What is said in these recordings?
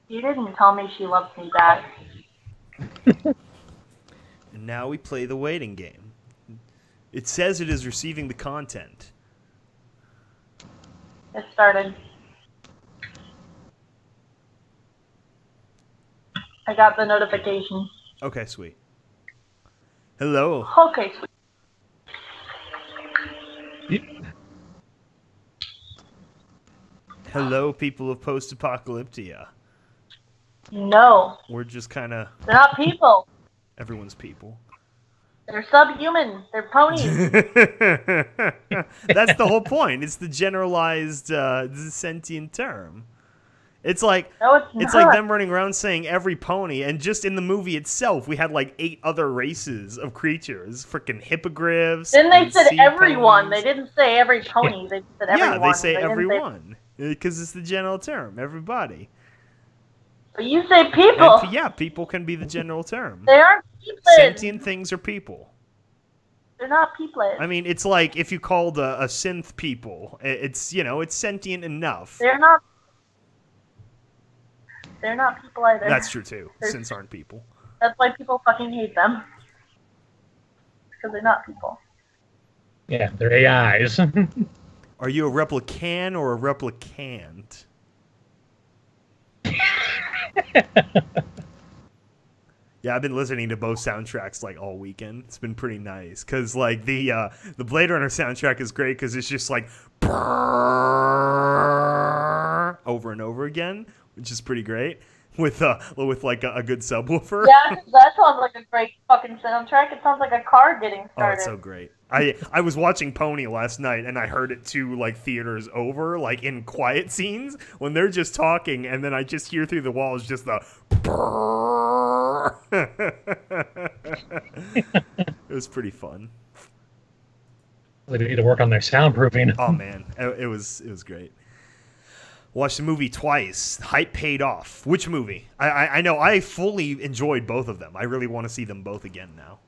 You didn't tell me she loves me back. And now we play the waiting game. It says it is receiving the content. It started. I got the notification. Okay, sweet. Hello. Okay, sweet. Hello, people of Post-Apocalyptia. No. We're just kind of... They're not people. Everyone's people. They're subhuman. They're ponies. That's the whole point. It's the generalized sentient term. It's like it's like them running around saying every pony, and just in the movie itself, we had like 8 other races of creatures. Freaking hippogriffs. Then they said everyone. Ponies. They didn't say every pony. They said everyone. Yeah, they say everyone because it's the general term. Everybody. But you say people. And, yeah, people can be the general term. They aren't people. Sentient things are people. They're not people. I mean, it's like if you called a synth people. It's, you know, it's sentient enough. They're not. They're not people either. That's true too. Synths aren't people. That's why people fucking hate them. Because they're not people. Yeah, they're AIs. Are you a replican or a replicant? Yeah, I've been listening to both soundtracks like all weekend. It's been pretty nice because like the Blade Runner soundtrack is great because it's just like over and over again, which is pretty great with like a good subwoofer. Yeah, that sounds like a great fucking soundtrack. It sounds like a car getting started. Oh, it's so great. I was watching Pony last night and I heard it 2 like theaters over, like in quiet scenes when they're just talking, and then I just hear through the walls just the it was pretty fun. They need to work on their soundproofing. Oh man, it was great. Watched the movie twice. Hype paid off. Which movie? I know I fully enjoyed both of them. I really want to see them both again now.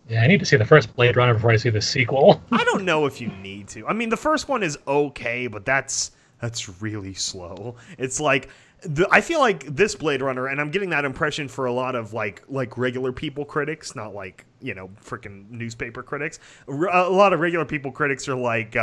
Yeah, I need to see the first Blade Runner before I see the sequel. I don't know if you need to. I mean, the first one is okay, but that's really slow. It's like I feel like this Blade Runner, and I'm getting that impression for a lot of like regular people critics, not like, you know, freaking newspaper critics. A lot of regular people critics are like,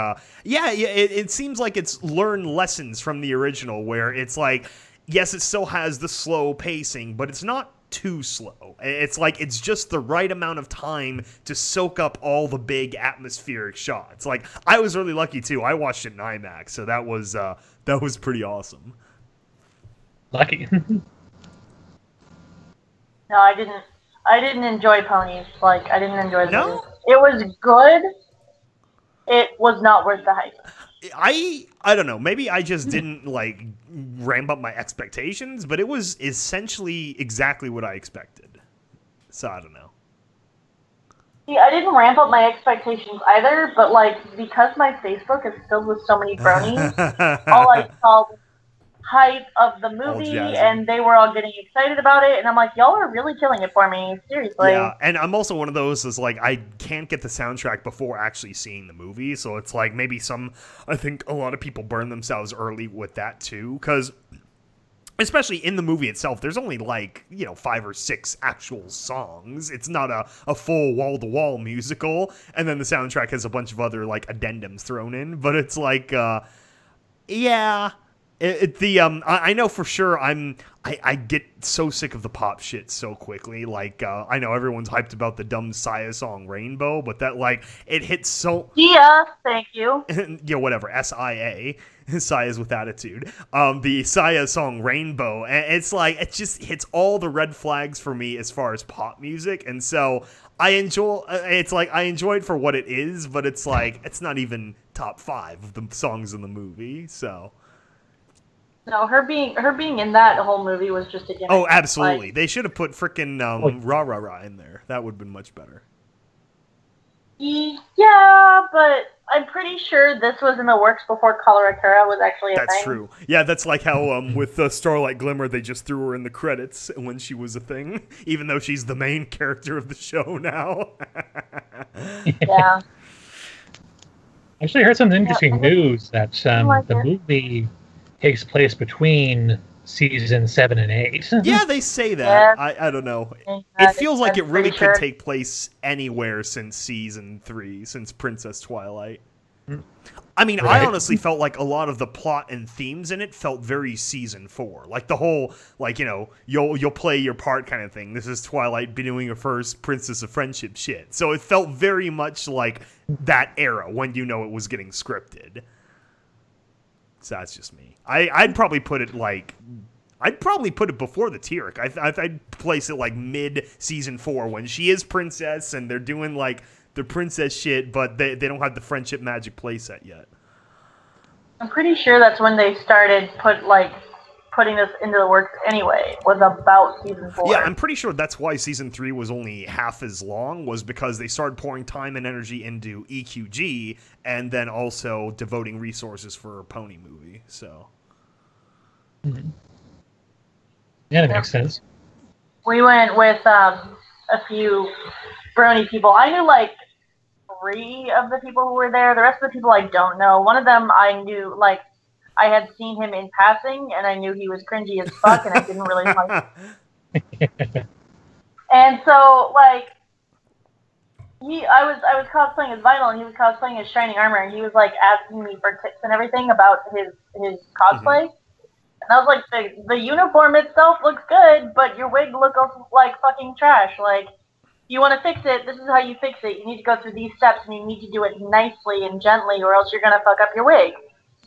it seems like it's learned lessons from the original, where it's like, yes, it still has the slow pacing, but it's not too slow. It's like it's just the right amount of time to soak up all the big atmospheric shots. Like I was really lucky too. I watched it in IMAX, so that was pretty awesome. Lucky. No, I didn't enjoy Ponies. Like I didn't enjoy the movie. No? It was good. It was not worth the hype. I don't know. Maybe I just didn't like ramp up my expectations, but it was essentially exactly what I expected. So I don't know. See, I didn't ramp up my expectations either, but like because my Facebook is filled with so many bronies, all I saw was hype of the movie, and they were all getting excited about it, and I'm like, y'all are really killing it for me, seriously. Yeah, and I'm also one of those is like I can't get the soundtrack before actually seeing the movie, so it's like maybe I think a lot of people burn themselves early with that too, because especially in the movie itself, there's only like, you know, 5 or 6 actual songs. It's not a full wall-to-wall musical, and then the soundtrack has a bunch of other like addendums thrown in, but it's like, yeah. I know for sure I get so sick of the pop shit so quickly. Like, I know everyone's hyped about the dumb Sia song Rainbow, but that, like, it hits so... Yeah, thank you. Yeah, whatever, S-I-A. Sia's with attitude. The Sia song Rainbow, and it's like, it just hits all the red flags for me as far as pop music, and so I enjoy it for what it is, but it's like, it's not even top 5 of the songs in the movie, so... No, her being in that whole movie was just a gimmick. Oh, absolutely. Like, they should have put frickin' Rah Rah Rah in there. That would have been much better. Yeah, but I'm pretty sure this was in the works before Coloratura was actually a thing. That's true. Yeah, that's like how with Starlight Glimmer, they just threw her in the credits when she was a thing, even though she's the main character of the show now. Yeah. Actually, I heard some interesting news that the movie takes place between season 7 and 8. Yeah, they say that. Yeah. I don't know. Yeah, It feels like I'm it really pretty could sure. take place anywhere since season 3, since Princess Twilight. I mean, I Right. honestly felt like a lot of the plot and themes in it felt very season 4. Like the whole, like, you know, you'll play your part kind of thing. This is Twilight doing her first Princess of Friendship shit. So it felt very much like that era when you know it was getting scripted. So that's just me. I'd probably put it like... I'd probably put it before the Tyrek. I'd place it like mid season 4 when she is princess and they're doing like the princess shit, but they don't have the friendship magic playset yet. I'm pretty sure that's when they started putting this into the works anyway, was about season 4. Yeah, I'm pretty sure that's why season 3 was only half as long, was because they started pouring time and energy into EQG and then also devoting resources for a pony movie, so. Yeah, that makes sense. We went with a few brony people. I knew like 3 of the people who were there. The rest of the people I don't know. One of them I knew, like, I had seen him in passing, and I knew he was cringy as fuck, and I didn't really like him. And so, like, I was cosplaying as Vital, and he was cosplaying as Shining Armor, and he was, like, asking me for tips and everything about his cosplay. And I was like, the uniform itself looks good, but your wig looks like fucking trash. Like, you want to fix it, this is how you fix it. You need to go through these steps, and you need to do it nicely and gently, or else you're going to fuck up your wig.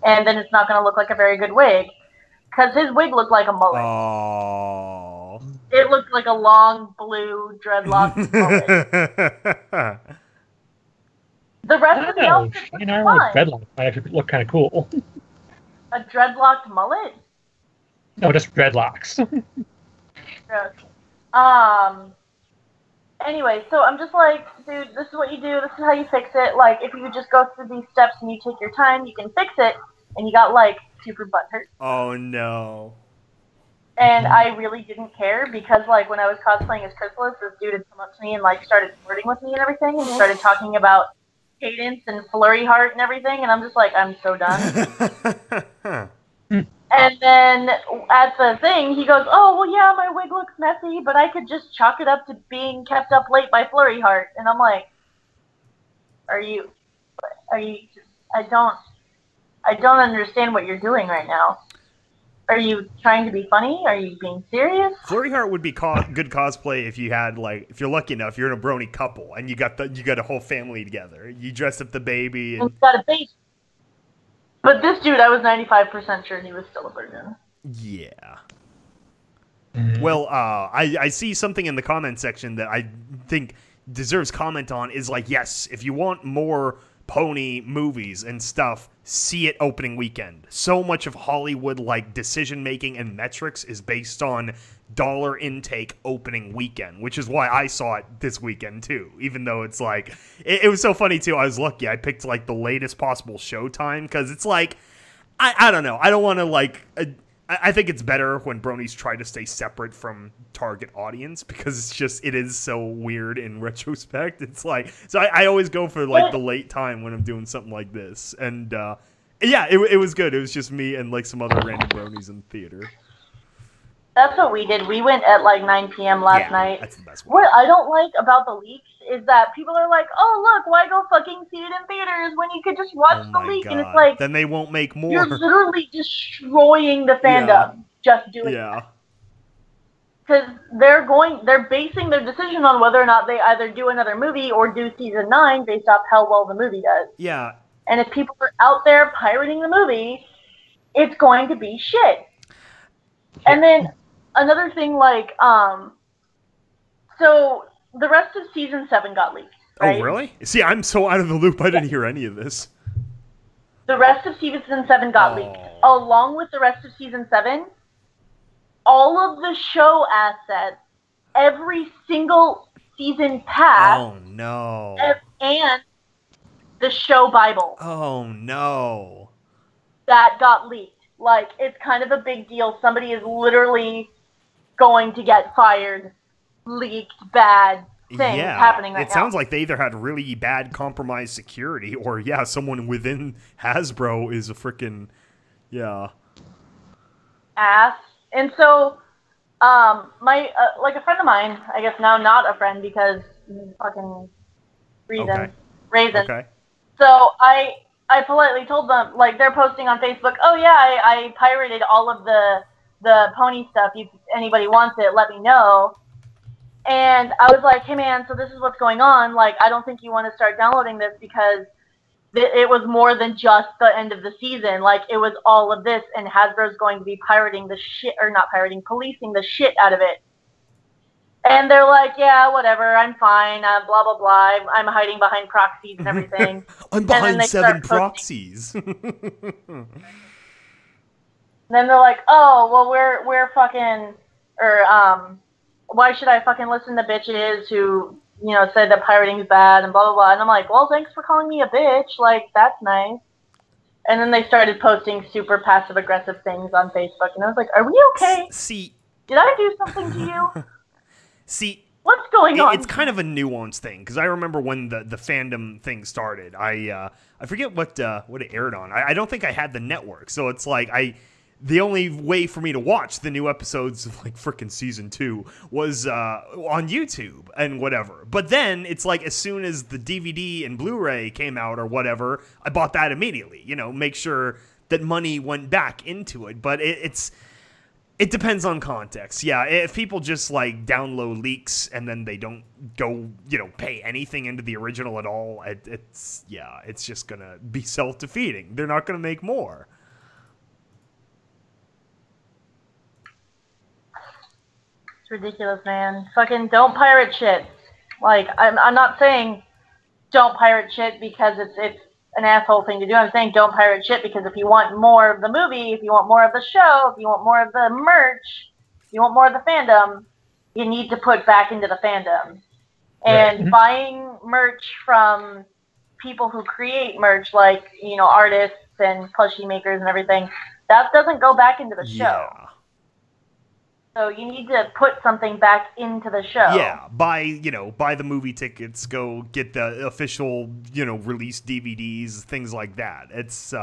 And then it's not going to look like a very good wig. Because his wig looked like a mullet. Oh. It looked like a long, blue, dreadlocked mullet. The rest of the outfit was fine. Dreadlock might actually look kind of cool. A dreadlocked mullet? No, just dreadlocks. Anyway, so I'm just like, dude, this is what you do, this is how you fix it. Like, if you just go through these steps and you take your time, you can fix it. And you got, like, super butthurt. Oh, no. And I really didn't care because, like, when I was cosplaying as Chrysalis, this dude had come up to me and, like, started flirting with me and everything. And started talking about cadence and flurry heart and everything. And I'm just like, I'm so done. And then at the thing, he goes, oh, well, yeah, my wig looks messy, but I could just chalk it up to being kept up late by Flurry Heart. And I'm like, are you, I don't understand what you're doing right now. Are you trying to be funny? Are you being serious? Flurry Heart would be good cosplay if you had, like, if you're lucky enough, you're in a brony couple and you got a whole family together. You dress up the baby and You got a baby. But this dude, I was 95% sure he was still a virgin. Yeah. Well, I see something in the comment section that I think deserves comment on is like, yes, if you want more pony movies and stuff, see it opening weekend. So much of Hollywood, like, decision-making and metrics is based on dollar intake opening weekend, which is why I saw it this weekend, too. Even though it's, like, it was so funny, too. I was lucky. I picked, like, the latest possible showtime, because it's, like, I don't know. I don't want to, like... I think it's better when bronies try to stay separate from target audience because it's just, it is so weird in retrospect. It's like, so I always go for like the late time when I'm doing something like this. And yeah, it was good. It was just me and like some other random bronies in theater. That's what we did. We went at like 9 p.m. last night. That's the best one. What I don't like about the leaks is that people are like, oh, look, why go fucking see it in theaters when you could just watch the leak? God. And it's like, then they won't make more. You're literally destroying the fandom just doing that. Because they're basing their decision on whether or not they either do another movie or do season 9 based off how well the movie does. Yeah. And if people are out there pirating the movie, it's going to be shit. And then another thing, like, so the rest of season 7 got leaked. Right? Oh, really? See, I'm so out of the loop. I didn't hear any of this. The rest of season 7 got leaked. Along with the rest of season 7, all of the show assets, every single season pass. Oh, no. And the show Bible. Oh, no. That got leaked. Like, it's kind of a big deal. Somebody is literally going to get fired, leaked, bad things happening right now. It sounds like they either had really bad compromised security or, someone within Hasbro is a freaking, ass. And so, my like a friend of mine, I guess now not a friend because fucking reasons, raisins. Okay. So I politely told them, like, they're posting on Facebook, oh yeah, I pirated all of the pony stuff. If anybody wants it, let me know. And I was like, hey man, so this is what's going on. Like, I don't think you want to start downloading this because it was more than just the end of the season. Like, it was all of this, and Hasbro's going to be pirating the shit, or not pirating, policing the shit out of it. And they're like, yeah, whatever, I'm fine, blah, blah, blah. I'm hiding behind proxies and everything. I'm behind 7 proxies. And then they're like, oh, well, we're fucking, or, why should I fucking listen to bitches who, you know, said that pirating is bad and blah, blah, blah. And I'm like, well, thanks for calling me a bitch. Like, that's nice. And then they started posting super passive-aggressive things on Facebook. And I was like, are we okay? See. Did I do something to you? See. What's going on? It's kind of a nuanced thing, because I remember when the fandom thing started. I forget what it aired on. I don't think I had the network, so it's like the only way for me to watch the new episodes of, like, frickin' season 2 was on YouTube and whatever. But then it's like, as soon as the DVD and Blu-ray came out or whatever, I bought that immediately. You know, make sure that money went back into it. But it depends on context. Yeah, if people just, like, download leaks and then they don't go, you know, pay anything into the original at all, it's just gonna be self-defeating. They're not gonna make more. It's ridiculous, man. Fucking don't pirate shit. Like, I'm not saying don't pirate shit because it's an asshole thing to do. I'm saying don't pirate shit because if you want more of the movie, if you want more of the show, if you want more of the merch, if you want more of the fandom, you need to put back into the fandom. And buying merch from people who create merch, like, you know, artists and plushie makers and everything, that doesn't go back into the show. Yeah. So you need to put something back into the show. Yeah, buy the movie tickets, go get the official, you know, release DVDs, things like that. It's,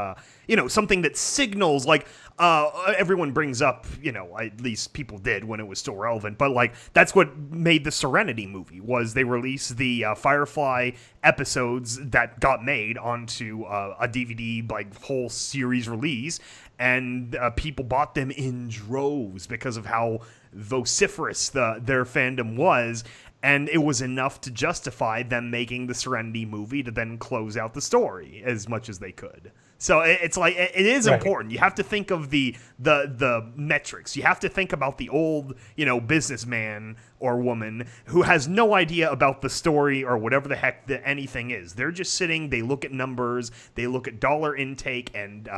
you know, something that signals, like, everyone brings up, you know, at least people did when it was still relevant, but, like, that's what made the Serenity movie, was they released the Firefly episodes that got made onto a DVD, like, whole series release, and people bought them in droves because of how vociferous their fandom was, and it was enough to justify them making the Serenity movie to then close out the story as much as they could. So it's like, it is important. You have to think of the metrics. You have to think about the old, you know, businessman or woman who has no idea about the story or whatever the heck anything is. They're just sitting, they look at numbers, they look at dollar intake and,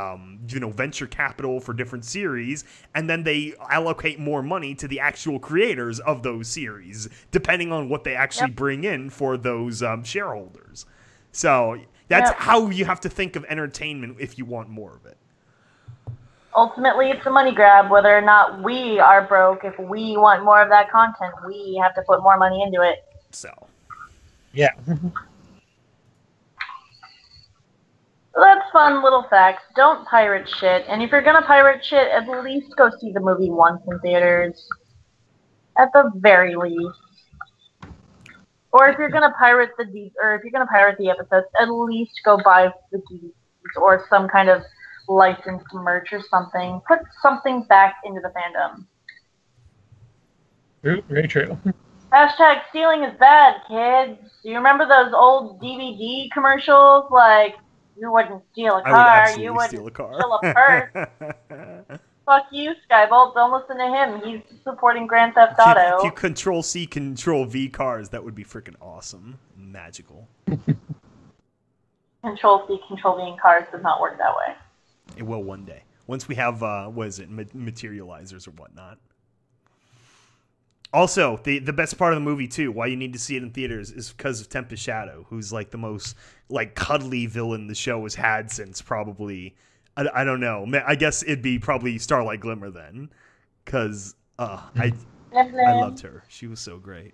you know, venture capital for different series, and then they allocate more money to the actual creators of those series, depending on what they actually bring in for those shareholders. So that's how you have to think of entertainment if you want more of it. Ultimately, it's a money grab. Whether or not we are broke, if we want more of that content, we have to put more money into it. So, yeah. That's fun little facts. Don't pirate shit. And if you're gonna pirate shit, at least go see the movie once in theaters. At the very least. Or if you're gonna pirate the episodes, at least go buy the DVDs or some kind of licensed merch or something. Put something back into the fandom. True, very true. Hashtag stealing is bad, kids. Do you remember those old DVD commercials? Like, you wouldn't steal a car, you wouldn't steal a purse. Fuck you, Skybolt. Don't listen to him. He's supporting Grand Theft Auto. If you Control-C, Control-V cars, that would be freaking awesome. Magical. Control-C, Control-V in cars does not work that way. It will one day. Once we have, materializers or whatnot. Also, the best part of the movie, too, why you need to see it in theaters, is because of Tempest Shadow, who's, like, the most, like, cuddly villain the show has had since probably... I don't know. I guess it'd be probably Starlight Glimmer then, because I loved her. She was so great.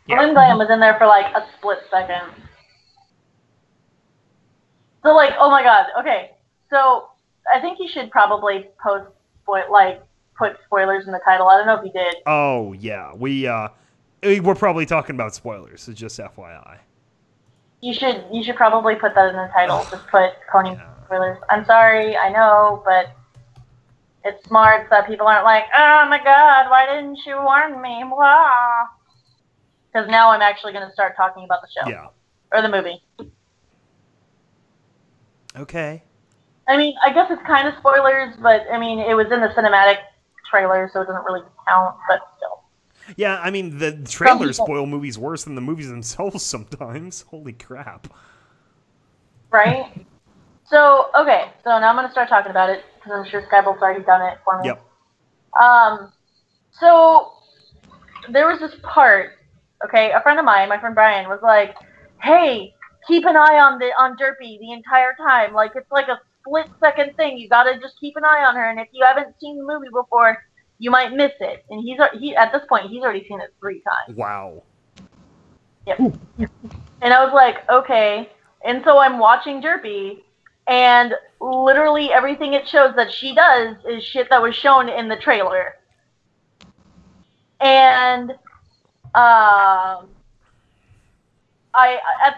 Glim Glam was in there for like a split second. So like, oh my god. Okay, so I think he should probably put spoilers in the title. I don't know if he did. Oh yeah, we're probably talking about spoilers. So just FYI. You should probably put that in the title. Just put Coney spoilers. I'm sorry, I know, but it's smart so that people aren't like, oh my god, why didn't you warn me? Blah. Because now I'm actually going to start talking about the show. Yeah. Or the movie. Okay. I mean, I guess it's kind of spoilers, but I mean, it was in the cinematic trailer, so it doesn't really count, but still. Yeah, I mean, the trailers spoil movies worse than the movies themselves sometimes. Holy crap. Right? So, okay, so now I'm going to start talking about it, because I'm sure Skybolt's already done it for me. Yep. So, there was this part, okay, a friend of mine, my friend Brian, was like, hey, keep an eye on Derpy the entire time. Like, it's like a split-second thing. You gotta just keep an eye on her, and if you haven't seen the movie before, you might miss it. And he at this point, he's already seen it 3 times. Wow. Yep. And I was like, okay. And so I'm watching Derpy, and literally everything it shows that she does is shit that was shown in the trailer. And at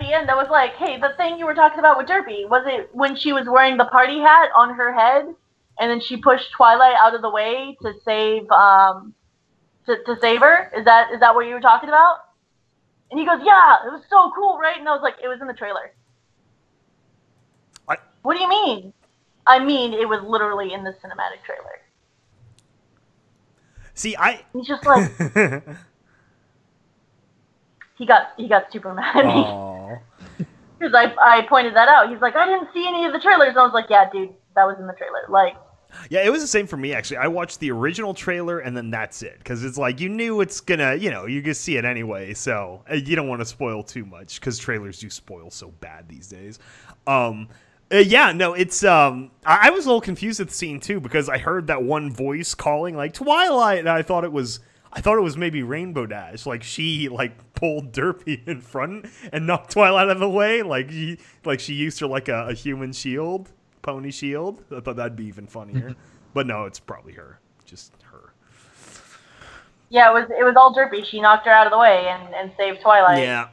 the end, I was like, hey, the thing you were talking about with Derpy, was it when she was wearing the party hat on her head, and then she pushed Twilight out of the way to save to save her? Is that what you were talking about? And he goes, yeah, it was so cool, right? And I was like, it was in the trailer. What do you mean? I mean, it was literally in the cinematic trailer. See, he's just like he got super mad at me because I pointed that out. He's like, I didn't see any of the trailers, and I was like, yeah, dude, that was in the trailer. Like, yeah, it was the same for me actually. I watched the original trailer and then that's it, because it's like you knew it's gonna, you can see it anyway, so you don't want to spoil too much because trailers do spoil so bad these days. Yeah, no, it's I was a little confused at the scene too, because I heard that one voice calling like Twilight, and I thought it was maybe Rainbow Dash, like she pulled Derpy in front and knocked Twilight out of the way, like she used her like a human shield, pony shield. I thought that'd be even funnier, but no, it's probably her, just her. Yeah, it was all Derpy. She knocked her out of the way and saved Twilight. Yeah.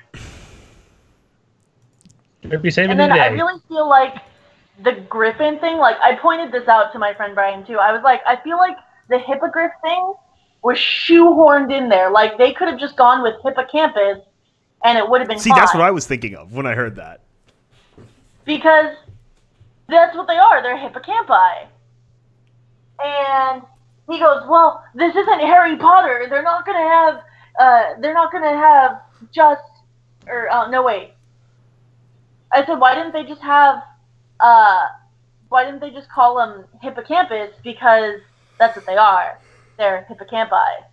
And then I really feel like the Griffin thing, like, I pointed this out to my friend Brian, too. I was like, I feel like the Hippogriff thing was shoehorned in there. Like, they could have just gone with Hippocampus, and it would have been fine. That's what I was thinking of when I heard that. Because that's what they are. They're hippocampi. And he goes, well, this isn't Harry Potter. They're not going to have just, or, no, wait. I said, why didn't they just call them hippocampus? Because that's what they are. They're hippocampi.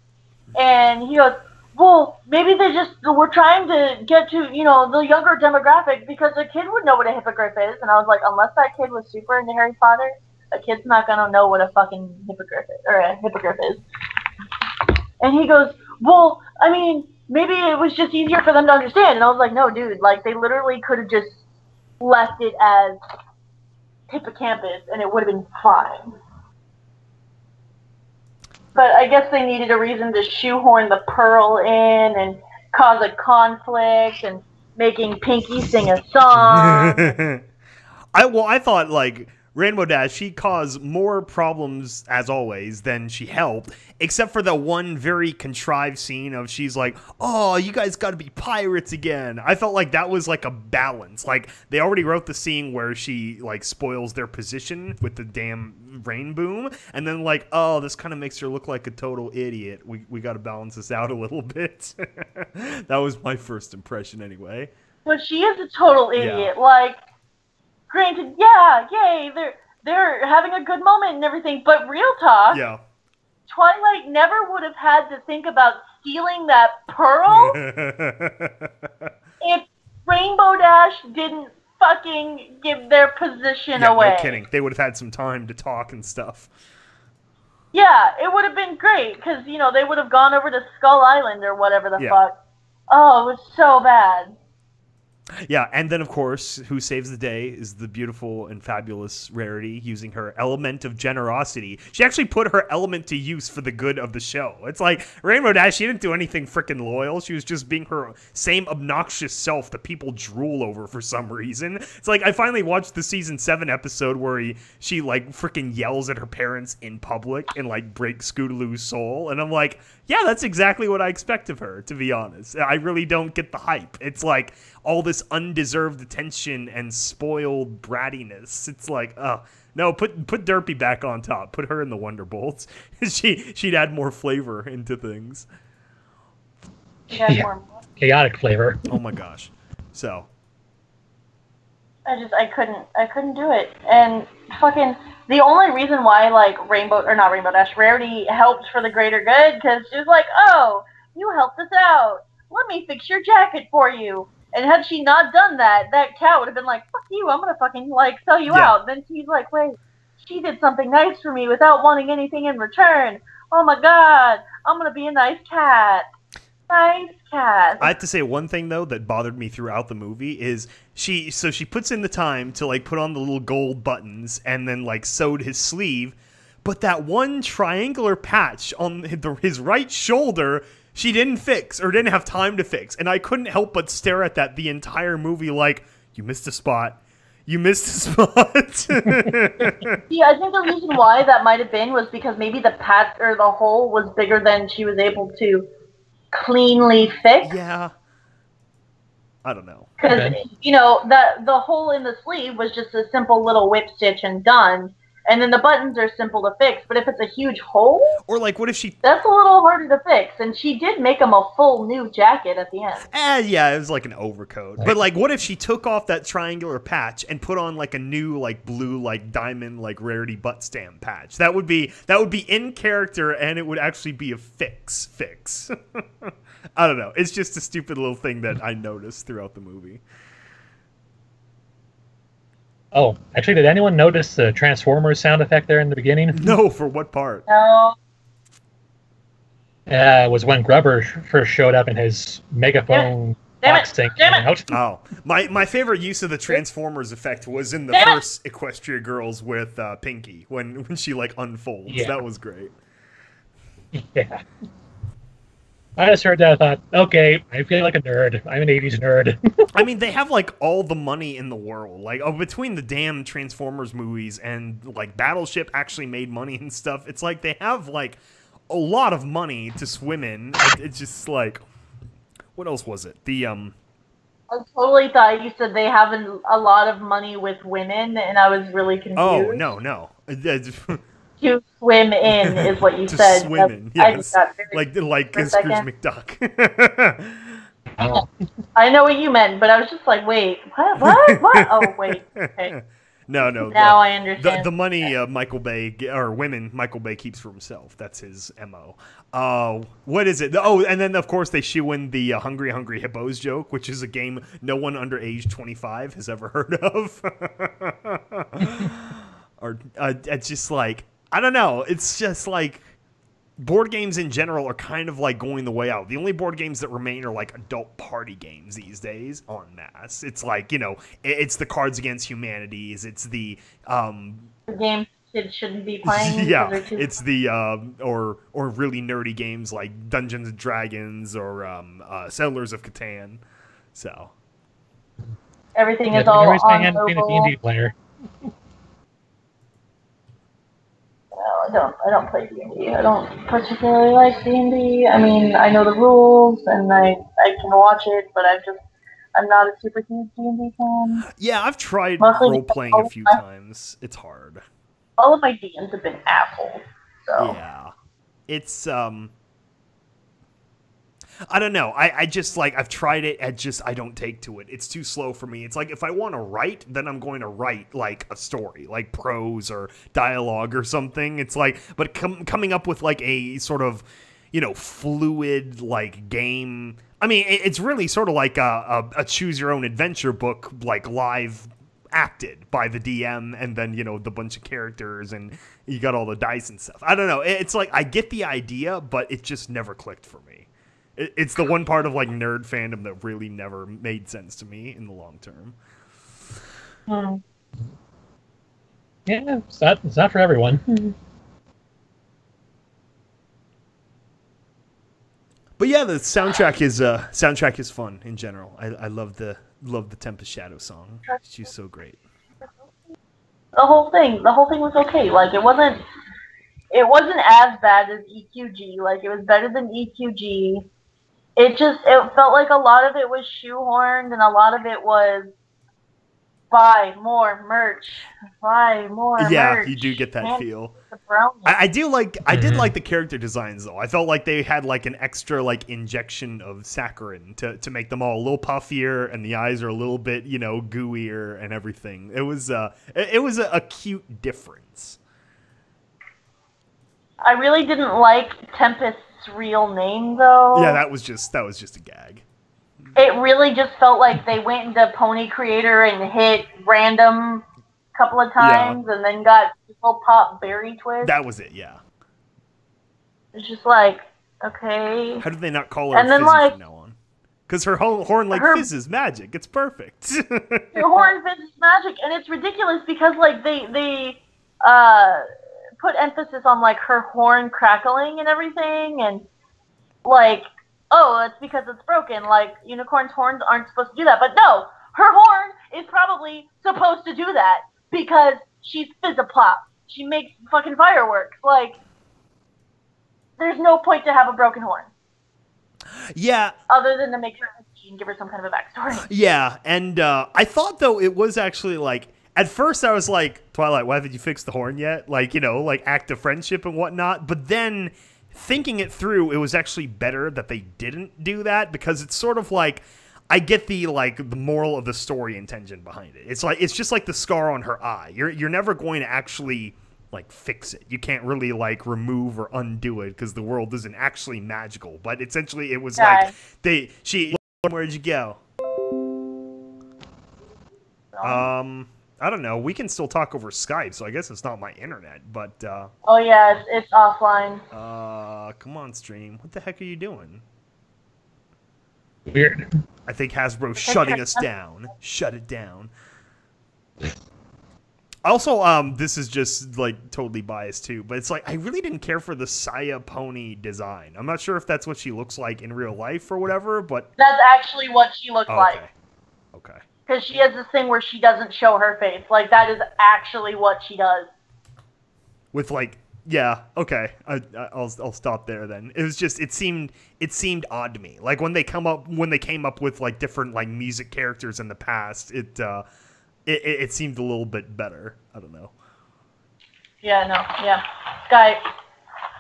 And he goes, well, maybe they just were trying to get to, the younger demographic, because a kid would know what a hippogriff is. And I was like, unless that kid was super into Harry Potter, a kid's not going to know what a fucking hippogriff is, or a hippogriff is. And he goes, well, I mean, maybe it was just easier for them to understand. And I was like, no, dude, like, they literally could have just left it as hippocampus and it would have been fine. But I guess they needed a reason to shoehorn the pearl in and cause a conflict and making Pinky sing a song. I thought, Rainbow Dash, she caused more problems, as always, than she helped, except for the one very contrived scene of she's like, oh, you guys gotta be pirates again. I felt like that was like a balance. Like, they already wrote the scene where she, spoils their position with the damn rain boom, and then, oh, this kind of makes her look like a total idiot. We gotta balance this out a little bit. That was my first impression, anyway. But she is a total idiot. Yeah. Granted, yeah, yay, they're having a good moment and everything, but real talk, yeah, Twilight never would have had to think about stealing that pearl if Rainbow Dash didn't fucking give their position away. No kidding. They would have had some time to talk and stuff. Yeah, it would have been great, because, they would have gone over to Skull Island or whatever the fuck. Oh, it was so bad. Yeah, and then, of course, who saves the day is the beautiful and fabulous Rarity using her element of generosity. She actually put her element to use for the good of the show. It's like, Rainbow Dash, she didn't do anything freaking loyal. She was just being her same obnoxious self that people drool over for some reason. It's like, I finally watched the season 7 episode where she like, freaking yells at her parents in public and, like, breaks Scootaloo's soul. And I'm like, yeah, that's exactly what I expect of her, to be honest. I really don't get the hype. It's like all this undeserved attention and spoiled brattiness. It's like, oh, no, put Derpy back on top. Put her in the Wonderbolts. She'd add more flavor into things. Yeah. Chaotic flavor. Oh my gosh. So. I couldn't do it. And fucking the only reason why like Rarity helped for the greater good, because she was like, oh, you helped us out. Let me fix your jacket for you. And had she not done that, that cat would have been like, fuck you, I'm gonna fucking like sell you out. Then she's like, wait, she did something nice for me without wanting anything in return. Oh my god, I'm gonna be a nice cat. Nice cat. I have to say one thing though that bothered me throughout the movie is she puts in the time to like put on the little gold buttons and then like sewed his sleeve, but that one triangular patch on his right shoulder she didn't fix or didn't have time to fix, and I couldn't help but stare at that the entire movie like, you missed a spot. You missed a spot. Yeah, I think the reason why that might have been was because maybe the patch or the hole was bigger than she was able to cleanly fix. Yeah. I don't know. Because, you know, the hole in the sleeve was just a simple little whip stitch and done. And then the buttons are simple to fix. But if it's a huge hole... Or, like, what if she... That's a little harder to fix. And she did make him a full new jacket at the end. Yeah, it was like an overcoat. But, like, what if she took off that triangular patch and put on, like, a new, like, blue, like, diamond, like, Rarity butt stamp patch? That would be in character, and it would actually be a fix. I don't know. It's just a stupid little thing that I noticed throughout the movie. Oh, actually, did anyone notice the Transformers sound effect there in the beginning? No, for what part? No. It was when Grubber first showed up in his megaphone box thing. Oh, my favorite use of the Transformers effect was in the first Equestria Girls with Pinky when she like unfolds. Yeah. That was great. Yeah. I just heard that. I thought, okay, I feel like a nerd. I'm an 80s nerd. I mean, they have, like, all the money in the world. Like, between the damn Transformers movies and, like, Battleship actually made money and stuff, it's like they have, like, a lot of money to swim in. It's just, like... What else was it? I totally thought you said they have a lot of money with women, and I was really confused. Oh, no. To swim in is what you to said. Swim in, yes. Like Scrooge McDuck. I know what you meant, but I was just like, wait, what? Oh, wait. Okay. No. Now I understand. The money Michael Bay keeps for himself. That's his MO. What is it? Oh, and then of course they shoe in the Hungry Hippos joke, which is a game no one under age 25 has ever heard of. Or it's just like, I don't know. It's just like board games in general are kind of like going the way out. The only board games that remain are like adult party games these days en masse. It's like, you know, it's the Cards Against Humanities. It's the games kids shouldn't be playing. Yeah, it's the or really nerdy games like Dungeons and Dragons or Settlers of Catan. So everything is all on being a D&D player. I don't play D&D. I don't particularly like D&D. I mean, I know the rules and I can watch it, but I'm not a super huge D&D fan. Yeah, I've tried role playing a few times. It's hard. All of my DMs have been assholes. So yeah, it's I don't know. I just like I've tried it. I don't take to it. It's too slow for me. It's like if I want to write, then I'm going to write like a story, like prose or dialogue or something. It's like, but coming up with like a sort of, you know, fluid like game. I mean, it's really sort of like a choose your own adventure book, like live acted by the DM, and then, you know, the bunch of characters and you got all the dice and stuff. I don't know. It's like I get the idea, but it just never clicked for me. It's the one part of like nerd fandom that really never made sense to me in the long term. Yeah, it's not for everyone. But yeah, the soundtrack is fun in general. I love the Tempest Shadow song. She's so great. The whole thing was okay. Like it wasn't as bad as EQG. Like it was better than EQG. It felt like a lot of it was shoehorned and a lot of it was buy more merch. Buy more merch. Yeah, you do get that feel. I did like the character designs though. I felt like they had like an extra like injection of saccharin to make them all a little puffier, and the eyes are a little bit, you know, gooier and everything. It was a cute difference. I really didn't like Tempest's real name though. Yeah, that was just a gag. It really just felt like they went into Pony Creator and hit random a couple of times, and then got People Pop Berry Twist. That was it, yeah. It's just like, okay. How did they not call her Fizzy from now on? Because her horn fizzes magic. It's perfect. Her horn fizzes magic, and it's ridiculous because like they put emphasis on like her horn crackling and everything, and like, oh, it's because it's broken. Like, unicorns' horns aren't supposed to do that. But no, her horn is probably supposed to do that because she's Fizzaplop. She makes fucking fireworks. Like, there's no point to have a broken horn. Yeah. Other than to make her and give her some kind of a backstory. Yeah, and I thought, though, it was actually, like, at first I was like, Twilight, why haven't you fixed the horn yet? Like, you know, like, act of friendship and whatnot. But then thinking it through, it was actually better that they didn't do that, because it's sort of like, I get the moral of the story intention behind it. It's like, it's just like the scar on her eye. You're never going to actually like fix it. You can't really like remove or undo it because the world isn't actually magical. But essentially, it was like where'd you go? I don't know. We can still talk over Skype, so I guess it's not my internet, but oh yeah, it's offline. Come on, stream. What the heck are you doing? Weird. I think Hasbro's shutting us down. Shut it down. Also, this is just like totally biased too, but it's like I really didn't care for the Saya pony design. I'm not sure if that's what she looks like in real life or whatever, but that's actually what she looks like. Okay. Because she has this thing where she doesn't show her face. Like, that is actually what she does. With, like, yeah, okay. I'll stop there then. It was just, it seemed odd to me. Like, when they came up with, like, different, like, music characters in the past, it seemed a little bit better. I don't know. Yeah, no, yeah.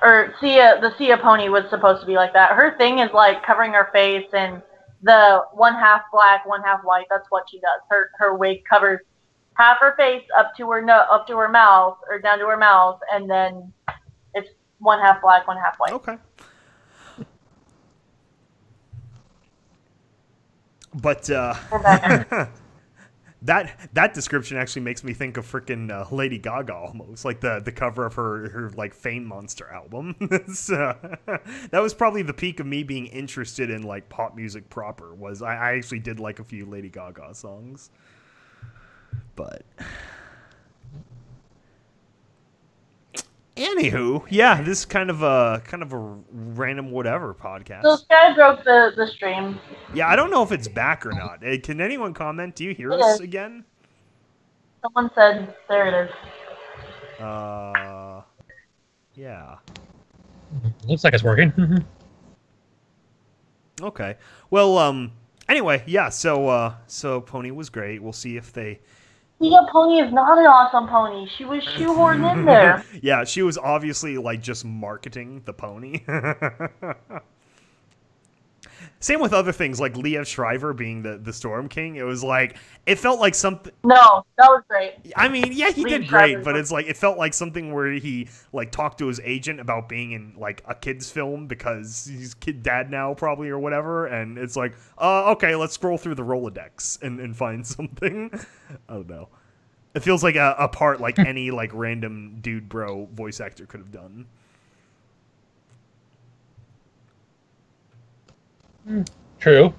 The Sia pony was supposed to be like that. Her thing is, like, covering her face and the one half black, one half white. That's what she does. Her wig covers half her face up to her mouth, or down to her mouth, and then it's one half black, one half white. Okay. But that description actually makes me think of freaking Lady Gaga almost, like the cover of her like Fame Monster album. That was probably the peak of me being interested in like pop music proper. Was I actually did like a few Lady Gaga songs, but anywho, yeah, this is kind of a random whatever podcast. So Sky broke the stream. Yeah, I don't know if it's back or not. Can anyone comment? Do you hear us again? Someone said there it is. Yeah. Looks like it's working. Okay. Well, anyway, yeah, so Pony was great. We'll see if they Sia Pony is not an awesome pony. She was shoehorned in there. Yeah, she was obviously like just marketing the pony. Same with other things like Liev Schreiber being the Storm King. It was like, it felt like something. No, that was great. I mean, yeah, he did great, but it's like, it felt like something where he like talked to his agent about being in like a kid's film because he's kid dad now probably or whatever. And it's like, okay, let's scroll through the Rolodex and find something. I don't know. It feels like a part like any like random dude bro voice actor could have done. True.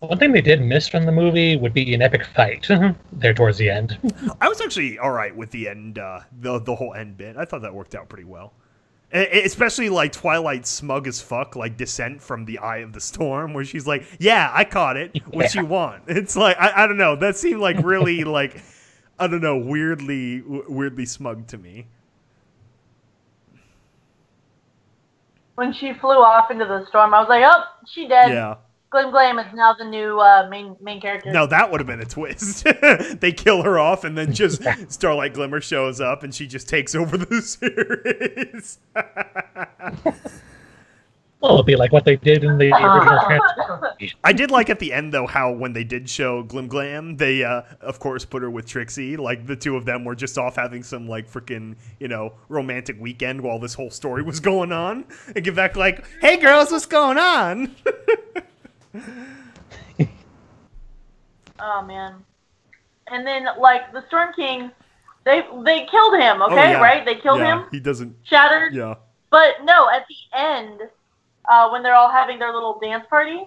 One thing they did miss from the movie would be an epic fight there towards the end. I was actually all right with the end, the whole end bit. I thought that worked out pretty well. Especially like Twilight smug as fuck, like descent from the eye of the storm, where she's like, "Yeah, I caught it. What you want?" It's like I don't know. That seemed like really like I don't know, weirdly smug to me. When she flew off into the storm, I was like, "Oh, she dead." Yeah. Glam is now the new main character. No, that would have been a twist. They kill her off, and then just Starlight Glimmer shows up, and she just takes over the series. Well, it'll be like what they did in the original Transformers. I did like at the end, though, how when they did show Glam, they, of course, put her with Trixie. Like, the two of them were just off having some, like, freaking, you know, romantic weekend while this whole story was going on. And get back like, "Hey, girls, what's going on?" Oh man! And then like the Storm King, they killed him. Okay, right? They killed him. He doesn't. Shattered. Yeah. But no, at the end, when they're all having their little dance party,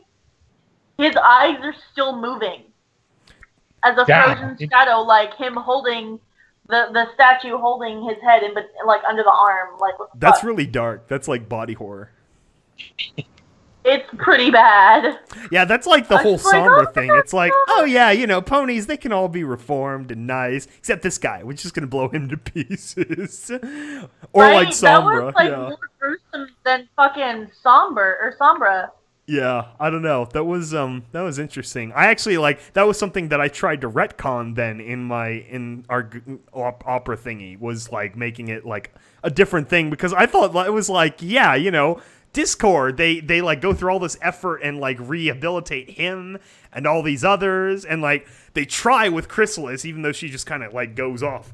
his eyes are still moving as a frozen shadow, like him holding the statue holding his head in, but like under the arm, like. That's really dark. That's like body horror. It's pretty bad. Yeah, that's like the whole Sombra thing. It's like, oh yeah, you know, ponies, they can all be reformed and nice, except this guy. We're just gonna blow him to pieces. Or right? like Sombra. That was like more gruesome than fucking Sombra. Yeah, I don't know. That was interesting. I actually that was something that I tried to retcon then in our opera thingy, was like making it like a different thing, because I thought it was like, yeah, you know, Discord, they like go through all this effort and like rehabilitate him and all these others, and like they try with Chrysalis, even though she just kind of like goes off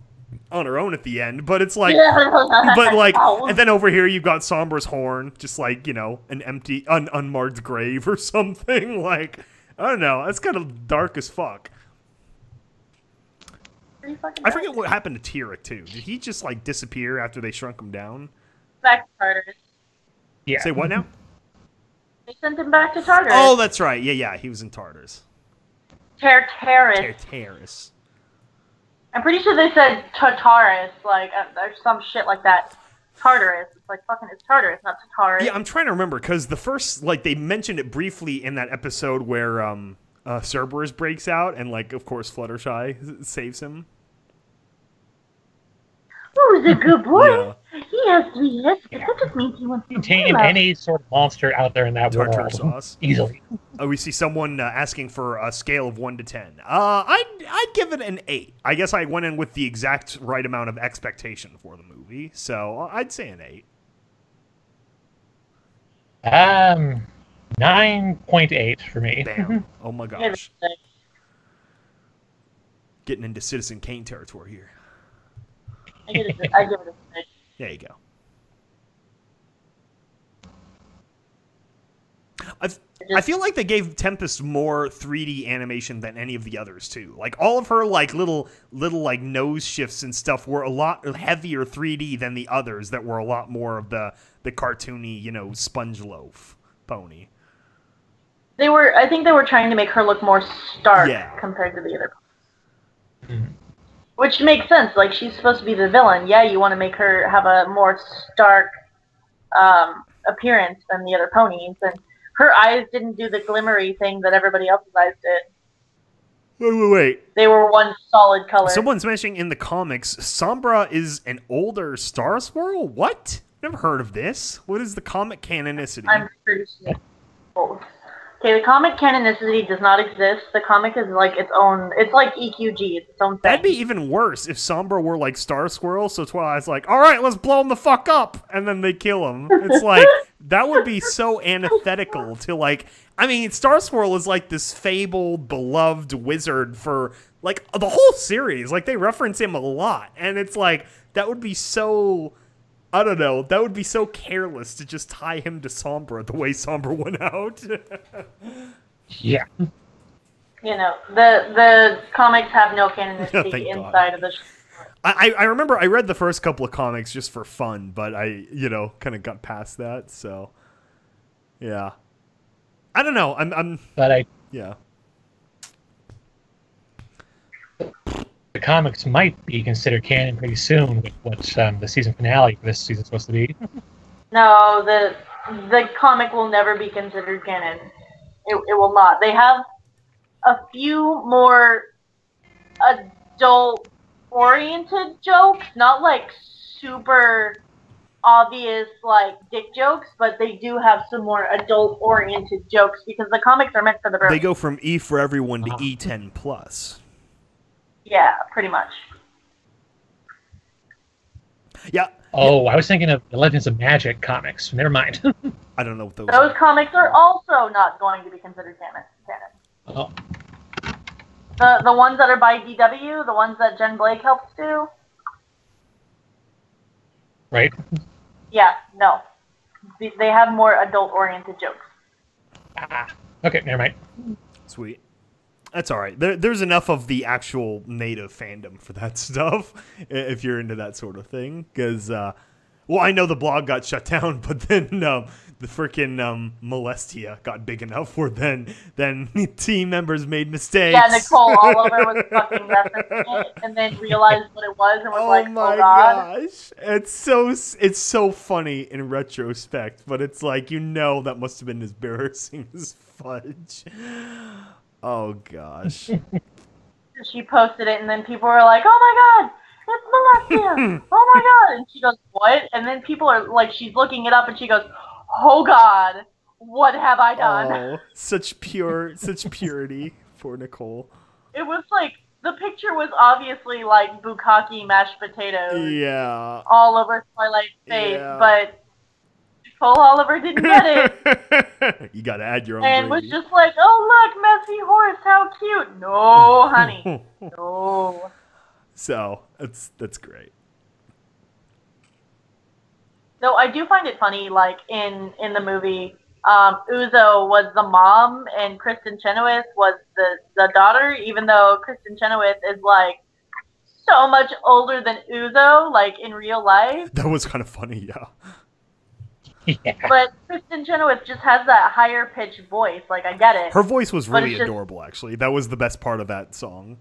on her own at the end. But it's like, but like, and then over here you've got Sombra's horn, just like, you know, an empty, unmarked grave or something. Like, I don't know, that's kind of dark as fuck. I forget what happened to Tyrek too. Did he just like disappear after they shrunk him down? Back to Tartarus. Yeah. Say what now? They sent him back to Tartarus. Oh, that's right. Yeah, he was in Tartarus. Tartarus. I'm pretty sure they said Tartarus, like, there's some shit like that. Tartarus. It's like, fucking, it's Tartarus, not Tartarus. Yeah, I'm trying to remember, because the first, like, they mentioned it briefly in that episode where, Cerberus breaks out, and, like, of course, Fluttershy saves him. Oh, he's a good boy. Yeah. He has 3 heads, but that just means he wants to tame any sort of monster out there in that Tartar world. sauce. Easily. We see someone asking for a scale of 1 to 10. I'd give it an 8. I guess I went in with the exact right amount of expectation for the movie, so I'd say an 8. 9.8 for me. Damn. Oh my gosh. Getting into Citizen Kane territory here. I give it a 6. There you go. I feel like they gave Tempest more 3D animation than any of the others too. Like all of her like little like nose shifts and stuff were a lot heavier 3D than the others that were a lot more of the cartoony, you know, sponge loaf pony. I think they were trying to make her look more stark compared to the other. Which makes sense. Like, she's supposed to be the villain. Yeah, you want to make her have a more stark appearance than the other ponies. And her eyes didn't do the glimmery thing that everybody else's eyes did. Wait. They were one solid color. Someone's mentioning in the comics, Sombra is an older Star Swirl? What? Never heard of this. What is the comic canonicity? I'm pretty sure. Okay, the comic canonicity does not exist. The comic is like its own. It's like EQG. It's its own thing. That'd be even worse if Sombra were like Star Squirrel. So Twilight's like, all right, let's blow him the fuck up, and then they kill him. It's like that would be so antithetical to like. I mean, Star Squirrel is like this fabled, beloved wizard for like the whole series. Like they reference him a lot, and it's like that would be so. I don't know. That would be so careless to just tie him to Sombra the way Sombra went out. Yeah. You know, the comics have no canonicity inside of the show. I remember I read the first couple of comics just for fun, but I, you know, kind of got past that, so yeah. I don't know. I'm. But Yeah. the comics might be considered canon pretty soon with what the season finale for this season is supposed to be. No, the comic will never be considered canon. It will not. They have a few more adult-oriented jokes, not like super obvious like dick jokes, but they do have some more adult-oriented jokes because the comics are meant for the They girls. go from E for everyone to E10 plus. Yeah, pretty much. Yeah. Oh, I was thinking of the Legends of Magic comics. Never mind. I don't know what those Those are. comics are also not going to be considered canon. Oh, The ones that are by DW, the ones that Jen Blake helps do. right. Yeah, no. They have more adult-oriented jokes. Okay, never mind. Sweet. That's all right. There's enough of the actual native fandom for that stuff, if you're into that sort of thing. Because, well, I know the blog got shut down, but then the freaking Molestia got big enough where then team members made mistakes. Yeah, Nicole Oliver was fucking referencing it and then realized what it was and was like, Oh my oh god. gosh. It's so funny in retrospect, but it's like, that must have been as embarrassing as fudge. Oh gosh. She posted it and then people were like, oh my god, it's Molestia. Oh my god. And she goes, what? And then people are like, she's looking it up and she goes, oh god, what have I done? Oh, such purity for Nicole. It was like, the picture was obviously like bukkake mashed potatoes. Yeah. All over Twilight's face, Yeah. but Nicole Oliver didn't get it. You gotta add your own And gravy. was just like, oh look, messy horse, how cute. No, honey. No. So, that's great. Though I do find it funny, like, in the movie, Uzo was the mom and Kristen Chenoweth was the daughter, even though Kristen Chenoweth is, like, so much older than Uzo, like, in real life. That was kind of funny, yeah. Yeah. But Kristen Chenoweth just has that higher pitched voice. Like, I get it. Her voice was But really it's just- adorable, actually. That was the best part of that song.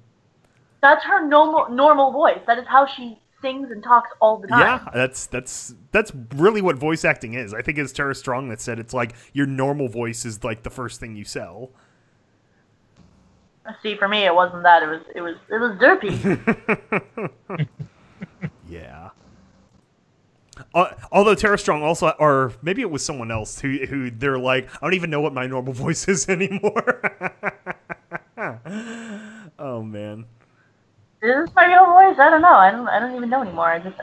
That's her normal voice. That is how she sings and talks all the time. Yeah, that's really what voice acting is. I think it's Tara Strong that said it's like your normal voice is like the first thing you sell. See, for me, it wasn't that. It was derpy. Yeah. Although Tara Strong also, or maybe it was someone else who they're like, I don't even know what my normal voice is anymore. Oh man. Is this my real voice? I don't know. I don't even know anymore. I just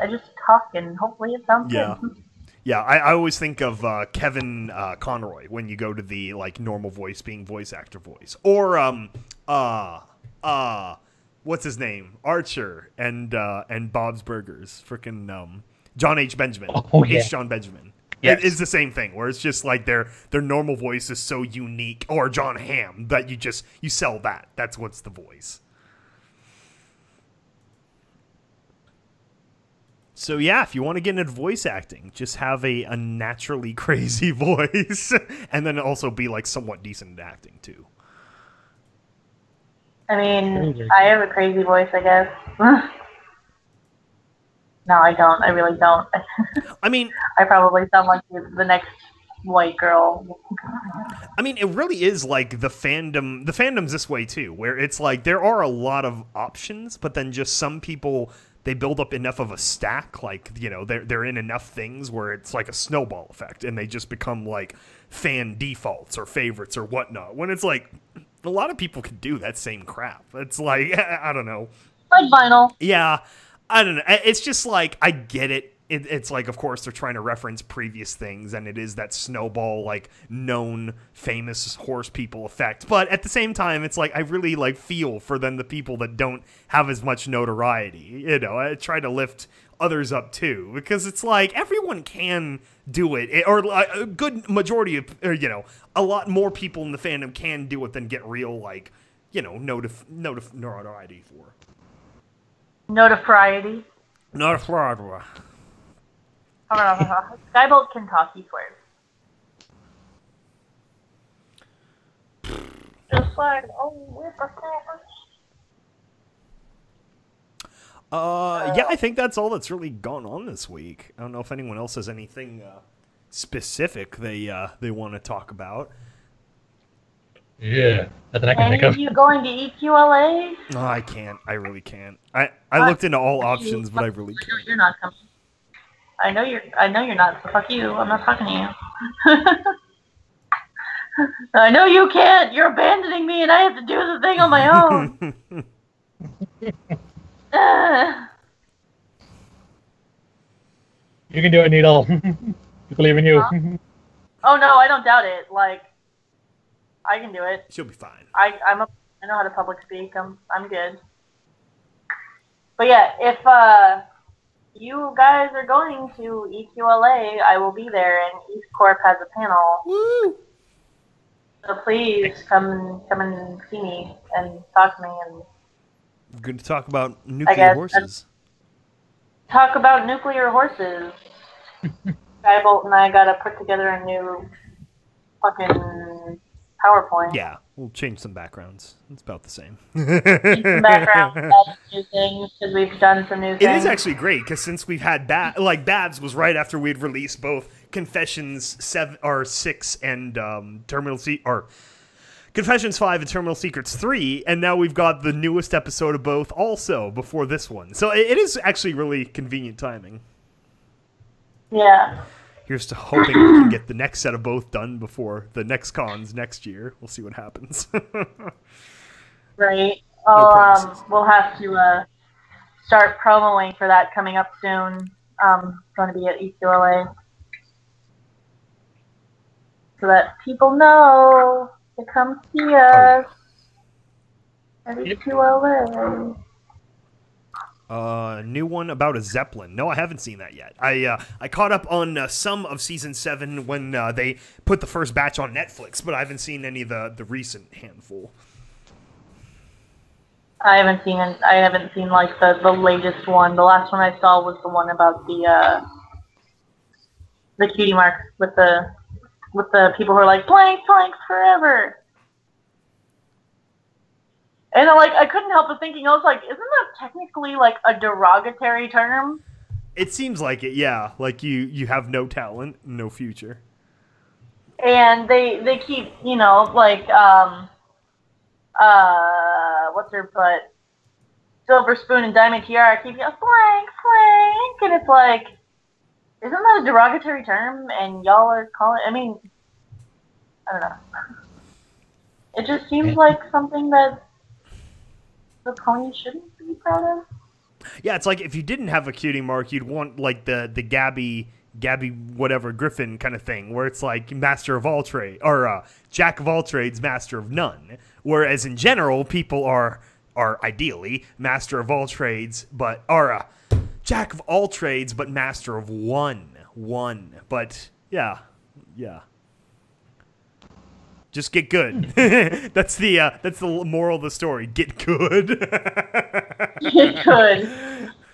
talk and hopefully it sounds Yeah. good. Yeah, I always think of Kevin Conroy when you go to the like normal voice being voice actor voice, or what's his name, Archer and Bob's Burgers, freaking John H. Benjamin, Oh, yeah. H. John Benjamin. Yes. It's the same thing where it's just like their normal voice is so unique, or John Hamm that you sell that. That's what's the voice. So yeah, if you want to get into voice acting, just have a naturally crazy voice, and then also be like somewhat decent at acting too. I mean, I have a crazy voice, I guess. No, I don't. I really don't. I mean, I probably sound like the next white girl. I mean, it really is like the fandom. The fandom's this way too, where it's like there are a lot of options, but then just some people, they build up enough of a stack, like, they're in enough things where it's like a snowball effect, and they just become like fan defaults or favorites or whatnot. When it's like a lot of people can do that same crap. It's like I don't know. Like vinyl. Yeah, I don't know. It's just like, I get it. It's like, of course, they're trying to reference previous things, and it is that snowball, like, known famous horse people effect. But at the same time, it's like, I really, like, feel for then the people that don't have as much notoriety. I try to lift others up, too, because it's like, everyone can do it. Or a good majority of, a lot more people in the fandom can do it than get real, like, notoriety for. Notoriety. Notoriety. Skybolt can talk, he swears. Just like, oh, with the Yeah, I think that's all that's really gone on this week. I don't know if anyone else has anything specific they want to talk about. Yeah, nothing I can think Any of. of you going to EQLA? No, I can't. I really can't. I looked into all options, but I really can't. You're not coming. I know you're not, so fuck you. I'm not talking to you. I know you can't. You're abandoning me, and I have to do the thing on my own. You can do it, Needle. We believe in you. Oh no, I don't doubt it. Like, I can do it. She'll be fine. I know how to public speak. I'm good. But yeah, if you guys are going to EQLA, I will be there, and EAST Corp has a panel. Woo! So please come and see me and talk to me and We're going to talk about nuclear horses. Talk about nuclear horses. Skybolt and I gotta put together a new fucking PowerPoint. Yeah, we'll change some backgrounds. It's about the same. Change some background, add new things because we've done some new things. It is actually great because since we've had Babs was right after we'd released both Confessions 6 and Confessions 5 and Terminal Secrets 3, and now we've got the newest episode of both also before this one. So it is actually really convenient timing. Yeah. Here's to hoping we can get the next set of both done before the next cons next year. We'll see what happens. Right. No We'll have to start promoing for that coming up soon. Going to be at EQLA. So that people know to come see us at EQLA. New one about a Zeppelin. No, I haven't seen that yet. I caught up on some of Season 7 when they put the first batch on Netflix, but I haven't seen any of the recent handful. I haven't seen like the latest one. The last one I saw was the one about the cutie mark with the people who are like blank forever. And I couldn't help but thinking, I was like, isn't that technically like a derogatory term? It seems like it, yeah. Like you have no talent, no future. And they keep, what's her butt? Silver Spoon and Diamond Tiara keep blank, and it's like, isn't that a derogatory term? And y'all are calling, I mean, I don't know. It just seems like something that the pony shouldn't be proud of. Yeah, it's like if you didn't have a cutie mark, you'd want like the Gabby whatever Griffin kind of thing, where it's like master of all trade or jack of all trades, master of none. Whereas in general, people are ideally master of all trades, but are jack of all trades, but master of one. But yeah. Just get good. That's the moral of the story. Get good. Get good.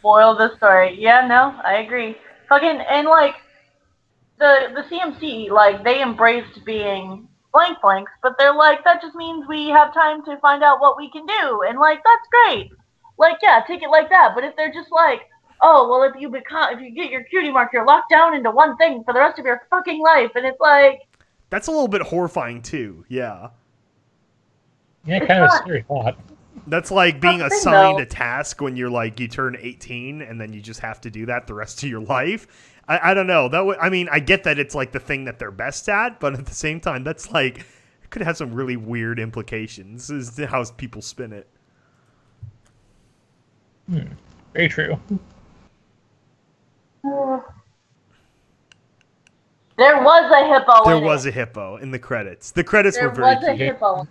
Moral of the story. Yeah, no, I agree. Fucking, and like the CMC, like they embraced being blanks, but they're like, that just means we have time to find out what we can do, and like that's great. Like, yeah, take it like that. But if they're just like, oh well, if you get your cutie mark, you're locked down into one thing for the rest of your fucking life, and it's like, that's a little bit horrifying too. Yeah. Yeah, kind of a scary thought. That's like being assigned a task when you're like you turn 18 and then you just have to do that the rest of your life. I don't know. I mean, I get that it's like the thing that they're best at, but at the same time, that's like it could have some really weird implications. Is how people spin it. Very true. There was a hippo. There was a hippo in the credits. The credits were very cute. There was a hippo.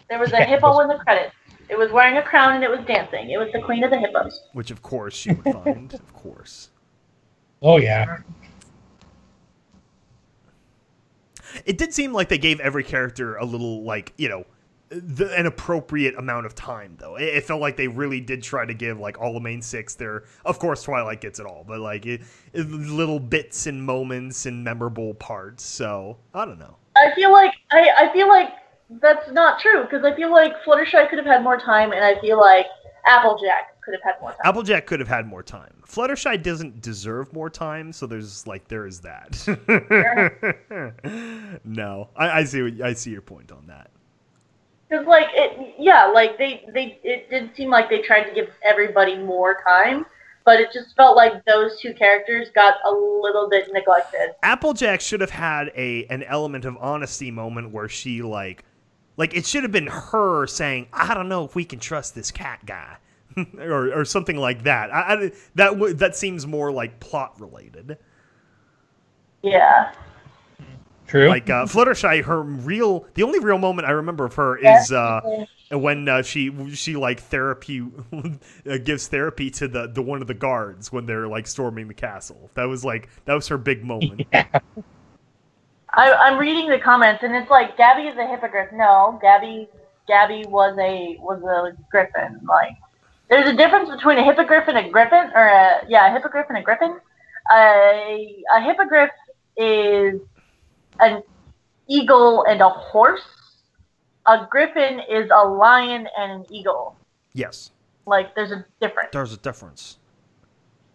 There was a hippo in the credits. It was wearing a crown and it was dancing. It was the queen of the hippos. Which, of course, she would find. Of course. Oh, yeah. It did seem like they gave every character a little, like, an appropriate amount of time, though. It felt like they really did try to give, like, all the main six their... Of course, Twilight gets it all, but, like, little bits and moments and memorable parts, so, I don't know. I feel like that's not true, because I feel like Fluttershy could have had more time, and I feel like Applejack could have had more time. Applejack could have had more time. Fluttershy doesn't deserve more time, so there is that. No, I see your point on that. Because it did seem like they tried to give everybody more time, but it just felt like those two characters got a little bit neglected. Applejack should have had an element of honesty moment where she like it should have been her saying, "I don't know if we can trust this cat guy," or something like that. That seems more like plot related. Yeah. True. Like Fluttershy, the only real moment I remember of her is when she like gives therapy to the one of the guards when they're like storming the castle. That was her big moment. Yeah. I'm reading the comments and it's like Gabby is a hippogriff. No, Gabby was a griffin. Like there's a difference between a hippogriff and a griffin, or a hippogriff and a griffin. A hippogriff is an eagle and a horse. A griffin is a lion and an eagle. Yes. Like, there's a difference. There's a difference.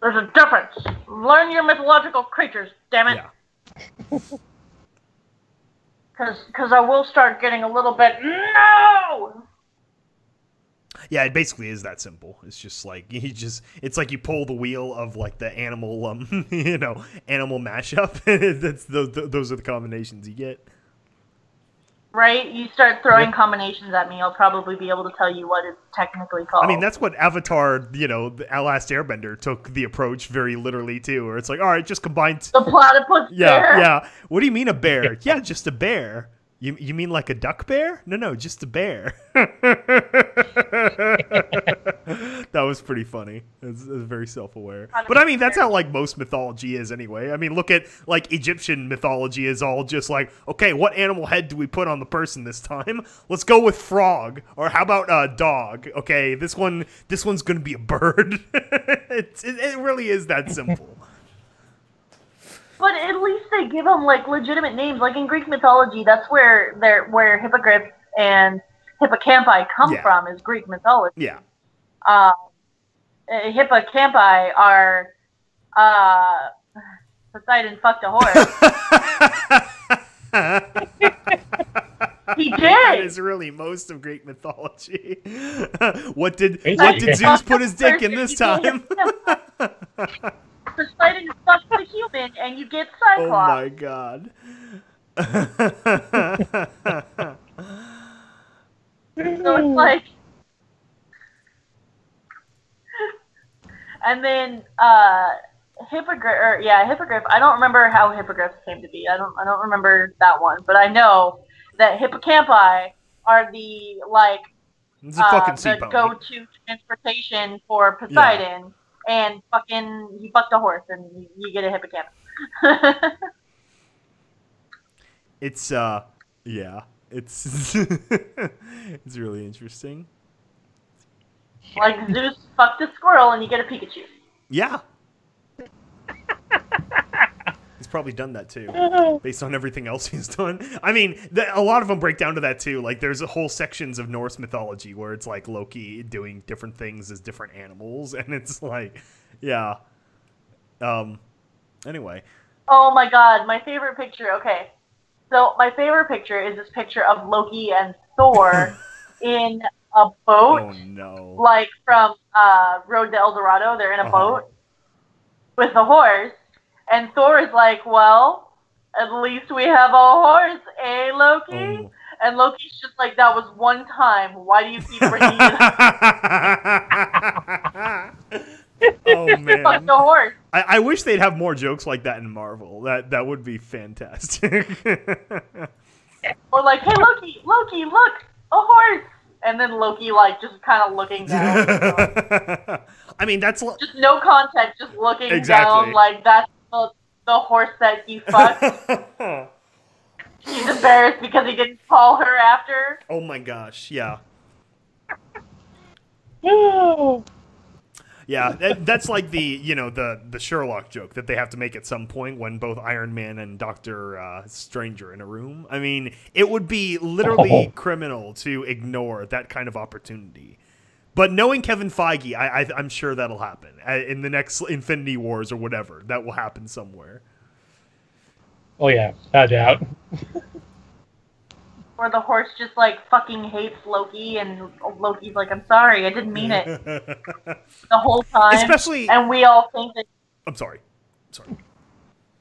There's a difference. Learn your mythological creatures, damn it. Yeah. Because I will start getting a little bit, no! Yeah, it basically is that simple. It's just like it's like you pull the wheel of like the animal animal mashup. Those are the combinations you get. Right? You start throwing combinations at me, I'll probably be able to tell you what it's technically called. I mean, that's what Avatar, the Last Airbender took the approach very literally too, where it's like, all right, just combine the platypus bear. Yeah. What do you mean a bear? Yeah, just a bear. You mean like a duck bear? No, just a bear. That was pretty funny. It's very self-aware. But I mean, that's how like most mythology is anyway. I mean, look at like Egyptian mythology is all just like, okay, what animal head do we put on the person this time? Let's go with frog. Or how about dog? Okay, this one's gonna be a bird. It really is that simple. But at least they give them like legitimate names. Like in Greek mythology, that's where hippogriffs and hippocampi come from. Is Greek mythology. Yeah. Hippocampi are Poseidon fucked a horse. He did. That is really most of Greek mythology. What did Zeus put his dick in this time? Poseidon fucks the human, and you get Cyclops. Oh my god. So it's like, and then hippogriff. I don't remember how hippogriffs came to be. I don't remember that one, but I know that hippocampi are the go-to transportation for Poseidon. Yeah. And you fucked a horse, and you get a hippocampi. It's it's really interesting. Like Zeus fucked a squirrel, and you get a Pikachu. Yeah. He's probably done that too, based on everything else he's done. I mean, a lot of them break down to that too. Like, there's whole sections of Norse mythology where it's like Loki doing different things as different animals, and it's like, yeah. Anyway. Oh my god, my favorite picture. Okay, so my favorite picture is this picture of Loki and Thor in a boat. Oh no! Like from Road to El Dorado, they're in a boat with a horse. And Thor is like, well, at least we have a horse, eh, Loki? Oh. And Loki's just like, that was one time. Why do you keep bringing it up? Oh, man. Fuck the horse. I wish they'd have more jokes like that in Marvel. That would be fantastic. Or like, hey, Loki, look, a horse. And then Loki, like, just kind of looking down. I mean, that's... Just no context, just looking down, like, that's the horse that he fucked. She's embarrassed because he didn't call her after. Oh my gosh, yeah. Yeah, that's like the Sherlock joke that they have to make at some point when both Iron Man and Doctor Strange are in a room. I mean, it would be literally criminal to ignore that kind of opportunity. But knowing Kevin Feige, I'm sure that'll happen in the next Infinity Wars or whatever. That will happen somewhere. Oh yeah, no doubt. Or the horse just like fucking hates Loki, and Loki's like, "I'm sorry, I didn't mean it." The whole time, especially, and we all think that. I'm sorry.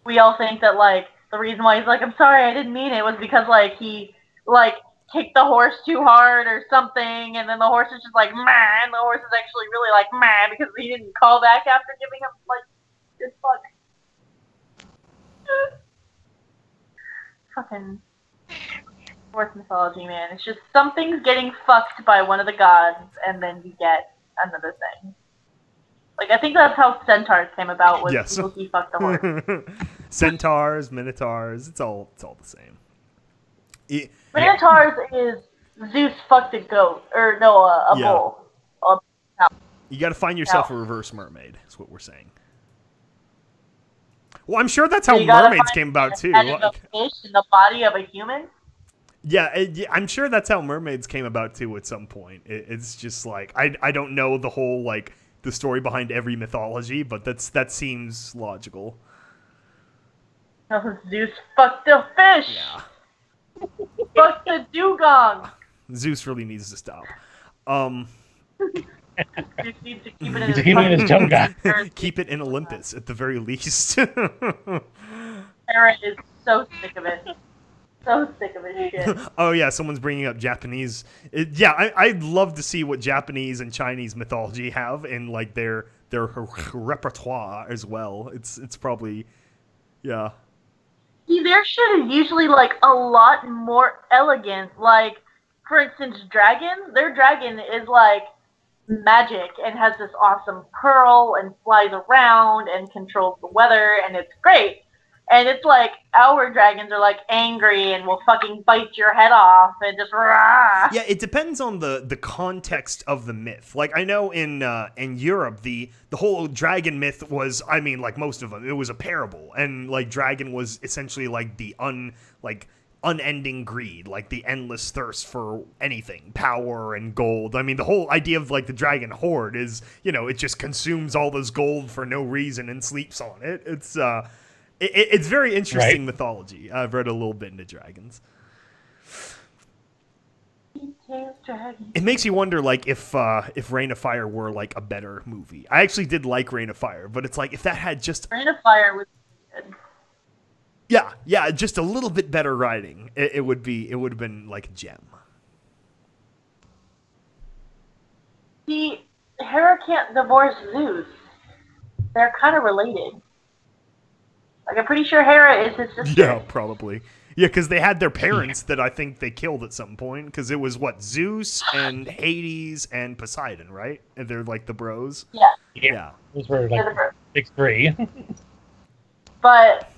We all think that like the reason why he's like, "I'm sorry, I didn't mean it," was because like he like kicked the horse too hard or something, and then the horse is just like, "Meh," and the horse is actually really like, "Meh," because he didn't call back after giving him like good fuck. Fucking Norse mythology, man. It's just something's getting fucked by one of the gods, and then you get another thing. Like, I think that's how centaurs came about, was yes. Loki fucked the horse. Centaurs, minotaurs, it's all the same. Minotaurs is Zeus fucked a goat, or no, a bull. You gotta find yourself a reverse mermaid, is what we're saying. Well, I'm sure that's how mermaids came about, too. A fish in the body of a human? Yeah, I'm sure that's how mermaids came about too. At some point, it's just like I don't know the whole like the story behind every mythology, but that seems logical. Oh, Zeus fucked the fish. Yeah. Fuck the dugong. Zeus really needs to stop. Zeus needs to keep it in his tongue. Keep it in Olympus at the very least. Hera is so sick of it. So sick of it shit. Oh yeah, someone's bringing up Japanese. I'd love to see what Japanese and Chinese mythology have in like their repertoire as well. It's probably, yeah. See, their shit is usually like a lot more elegant. Like, for instance, dragons. Their dragon is like magic and has this awesome pearl and flies around and controls the weather, and it's great. And it's like our dragons are like angry and will fucking bite your head off and just rah. Yeah, it depends on the context of the myth. Like I know in Europe the whole dragon myth was, I mean, like most of them, it was a parable, and like dragon was essentially like the unending greed, like the endless thirst for anything, power and gold. I mean, the whole idea of like the dragon horde is, it just consumes all this gold for no reason and sleeps on it. It's very interesting mythology. I've read a little bit into dragons. It makes you wonder, like, if Reign of Fire were like a better movie. I actually did like Reign of Fire, but it's like if that had just Reign of Fire was good. Yeah, just a little bit better writing. It would have been like a gem. See, Hera can't divorce Zeus. They're kind of related. Like, I'm pretty sure Hera is his sister. Yeah, probably. Yeah, because they had their parents that I think they killed at some point. Because it was, Zeus and Hades and Poseidon, right? And they're, like, the bros? Yeah. Those were, like, big three. But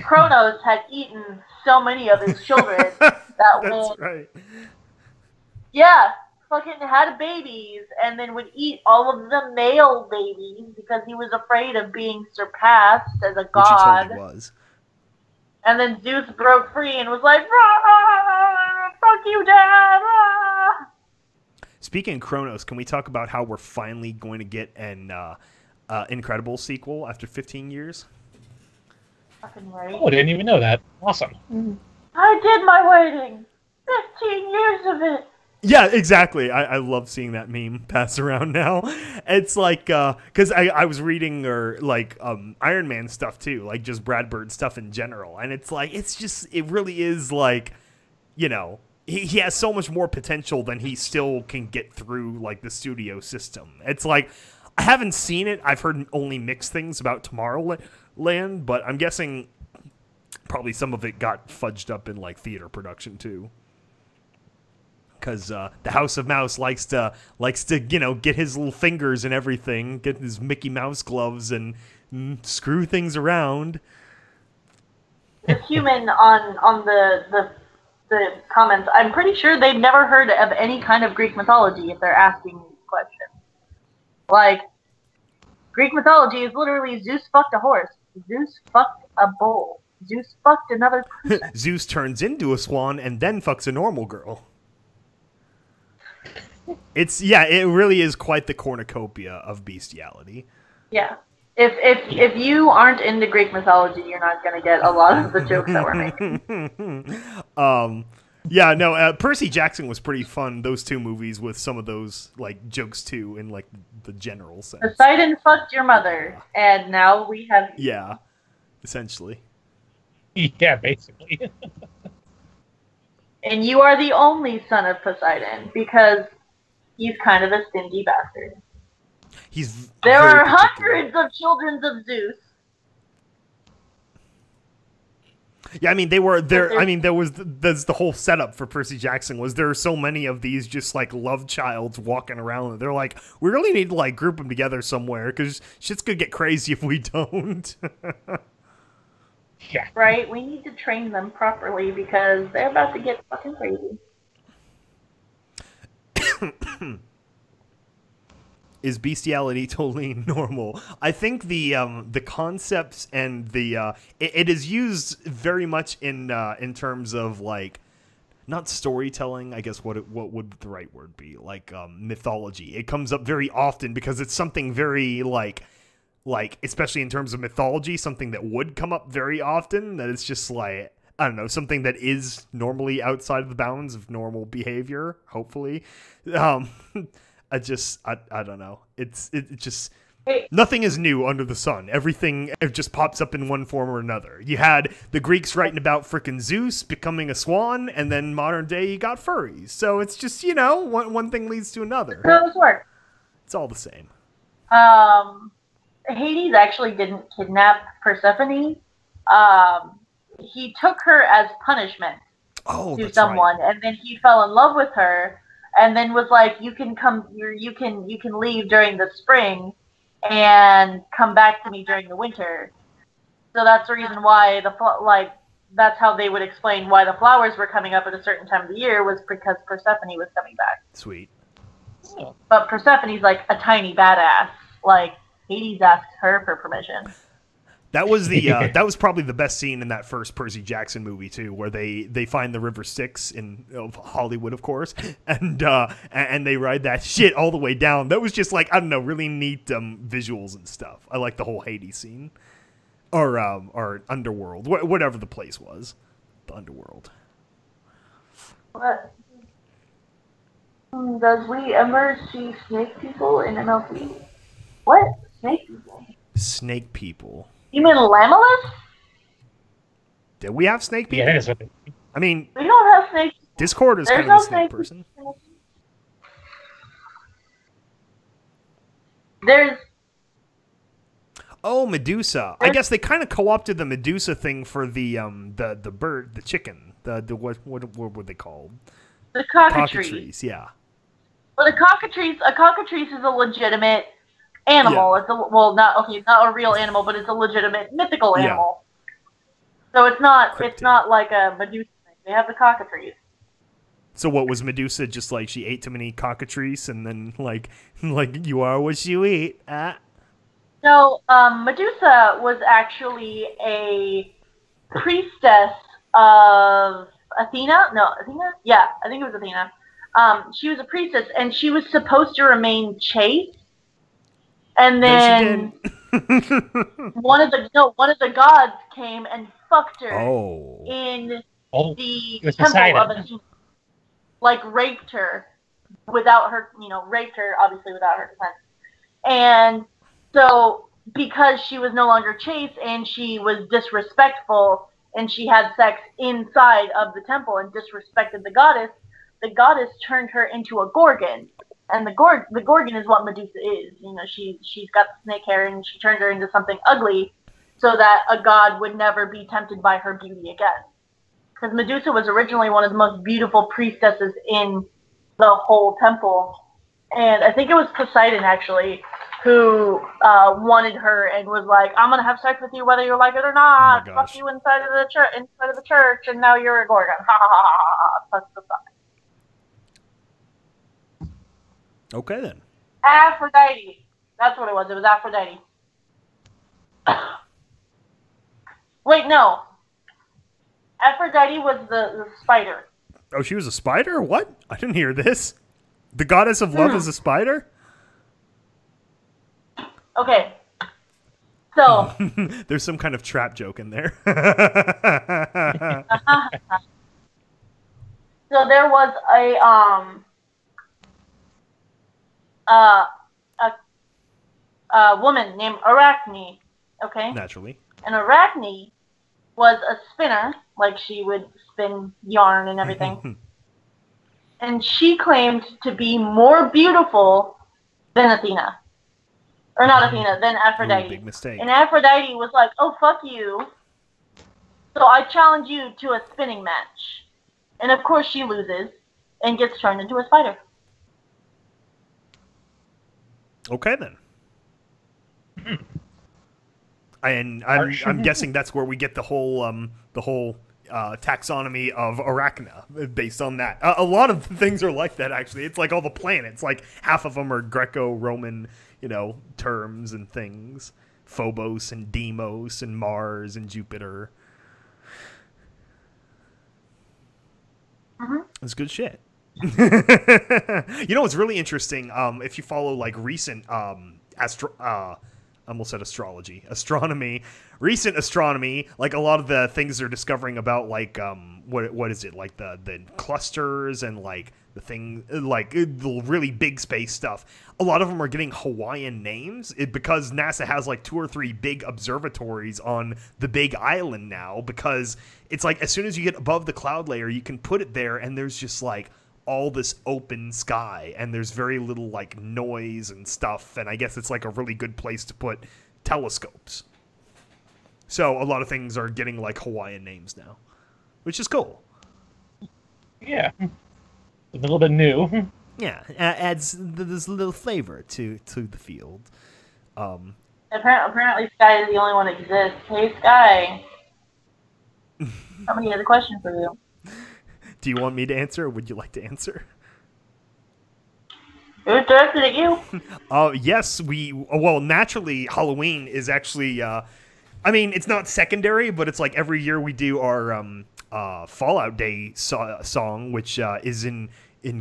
Kronos had eaten so many of his children that That's right. Yeah. Fucking had babies and then would eat all of the male babies because he was afraid of being surpassed as a god. Which he totally was. And then Zeus broke free and was like, fuck you, Dad! Ah! Speaking of Kronos, can we talk about how we're finally going to get an Incredible sequel after 15 years? Fucking right. Oh, I didn't even know that. Awesome. I did my waiting. 15 years of it. Yeah, exactly. I love seeing that meme pass around now. It's like, because I was reading Iron Man stuff too, like just Brad Bird stuff in general. And it's like, it really is like, he has so much more potential than he still can get through like the studio system. It's like, I haven't seen it. I've heard only mixed things about Tomorrowland, but I'm guessing probably some of it got fudged up in like theater production too. Because the House of Mouse likes to get his little fingers and everything, get his Mickey Mouse gloves and screw things around. This human on the comments, I'm pretty sure they've never heard of any kind of Greek mythology if they're asking these questions. Like, Greek mythology is literally Zeus fucked a horse. Zeus fucked a bull. Zeus fucked another person. Zeus turns into a swan and then fucks a normal girl. It really is quite the cornucopia of bestiality. Yeah. If you aren't into Greek mythology, you're not gonna get a lot of the jokes that we're making. Yeah, no, Percy Jackson was pretty fun. Those two movies with some of those like jokes too, in like the general sense. Poseidon fucked your mother, and now we have. Yeah, essentially. Yeah, basically. And you are the only son of Poseidon because he's kind of a stingy bastard. There are hundreds of children of Zeus. Yeah, I mean they were there. I mean there's the whole setup for Percy Jackson was there are so many of these just like love childs walking around. They're like, we really need to like group them together somewhere because shit's gonna get crazy if we don't. Yeah. Right. We need to train them properly because they're about to get fucking crazy. Is bestiality totally normal? I think the concepts and the it is used very much in terms of like not storytelling. I guess what would the right word be? Like mythology. It comes up very often because it's something very like especially in terms of mythology, something that would come up very often. That it's just like I don't know, something that is normally outside of the bounds of normal behavior. Hopefully. I don't know. It just nothing is new under the sun. Everything just pops up in one form or another. You had the Greeks writing about frickin' Zeus becoming a swan, and then modern day you got furries. So it's just one thing leads to another. How does this work? It's all the same. Hades actually didn't kidnap Persephone. He took her as punishment to someone, right. And then he fell in love with her. And then was like, you can leave during the spring, and come back to me during the winter. So that's the reason why that's how they would explain why the flowers were coming up at a certain time of the year was because Persephone was coming back. Sweet. But Persephone's like a tiny badass. Like Hades asked her for permission. That was that was probably the best scene in that first Percy Jackson movie too, where they find the River Styx in Hollywood, of course, and they ride that shit all the way down. That was just like I don't know, really neat visuals and stuff. I like the whole Hades scene, or Underworld, whatever the place was, the Underworld. What? Does we ever see snake people in MLP? What snake people? Snake people. You mean Lamellus? Did we have snake people? Yeah, that's what I mean, we don't have snake. Discord is kind of a snake person. There's. Oh, Medusa. I guess they kind of co-opted the Medusa thing for the bird, the chicken. The what were they called? The cockatrice. Yeah. Well, a cockatrice is a legitimate animal. Yeah. It's not a real animal, but it's a legitimate mythical animal. Yeah. So it's not like a Medusa thing. They have the cockatrice. So what was Medusa just like? She ate too many cockatrice, and then like you are what you eat. No, Medusa was actually a priestess of Athena. No, Athena. Yeah, I think it was Athena. She was a priestess, and she was supposed to remain chaste. And then one of the gods came and fucked her in the temple of Athena. Like raped her without her, raped her obviously without her consent. And so because she was no longer chaste and she was disrespectful and she had sex inside of the temple and disrespected the goddess turned her into a gorgon. And the Gorgon is what Medusa is. She's got snake hair and she turned her into something ugly so that a god would never be tempted by her beauty again. Because Medusa was originally one of the most beautiful priestesses in the whole temple. And I think it was Poseidon, actually, who wanted her and was like, I'm going to have sex with you whether you like it or not. Oh fuck you inside of the church, and now you're a Gorgon. Ha ha ha ha. Plus the fuck. Okay, then. Aphrodite. That's what it was. It was Aphrodite. Wait, no. Aphrodite was the spider. Oh, she was a spider? What? I didn't hear this. The goddess of love is a spider? Okay. So. There's some kind of trap joke in there. So there was a woman named Arachne, okay? Naturally. And Arachne was a spinner, like she would spin yarn and everything. And she claimed to be more beautiful than Athena. Or not Athena, than Aphrodite. Ooh, big mistake. And Aphrodite was like, oh, fuck you. So I challenge you to a spinning match. And of course she loses and gets turned into a spider. Okay, then. And I'm guessing that's where we get the whole taxonomy of Arachna based on that. A lot of things are like that, actually. It's like all the planets. Like half of them are Greco-Roman, terms and things. Phobos and Deimos and Mars and Jupiter. It's good shit. What's really interesting? If you follow like recent almost said astronomy, recent astronomy, like a lot of the things they're discovering about like what is it, like the clusters and like the thing, like the really big space stuff. A lot of them are getting Hawaiian names because NASA has like 2 or 3 big observatories on the big island now, because it's like as soon as you get above the cloud layer, you can put it there and there's just like all this open sky and there's very little like noise and stuff, and I guess it's like a really good place to put telescopes. So a lot of things are getting like Hawaiian names now, which is cool. Yeah, a little bit new. Yeah, adds this little flavor to the field. Apparently Sky is the only one that exists. Hey Sky, somebody has a question for you. Do you want me to answer, or would you like to answer? It was directed at you. Yes, naturally, Halloween is actually, it's not secondary, but it's like every year we do our Fallout Day song, which is in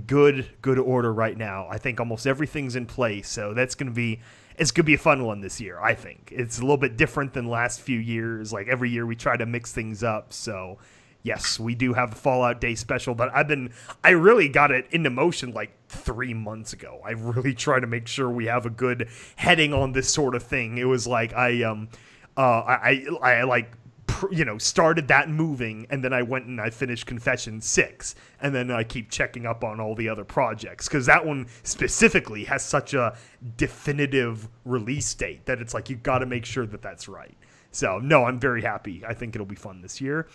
good order right now. I think almost everything's in place, so it's gonna be a fun one this year. I think it's a little bit different than last few years. Like every year we try to mix things up, so. Yes, we do have a Fallout Day special, but I really got it into motion like 3 months ago. I really try to make sure we have a good heading on this sort of thing. It was like I started that moving, and then I went and I finished Confession 6, and then I keep checking up on all the other projects, because that one specifically has such a definitive release date that it's like you got to make sure that that's right. So, no, I'm very happy. I think it'll be fun this year.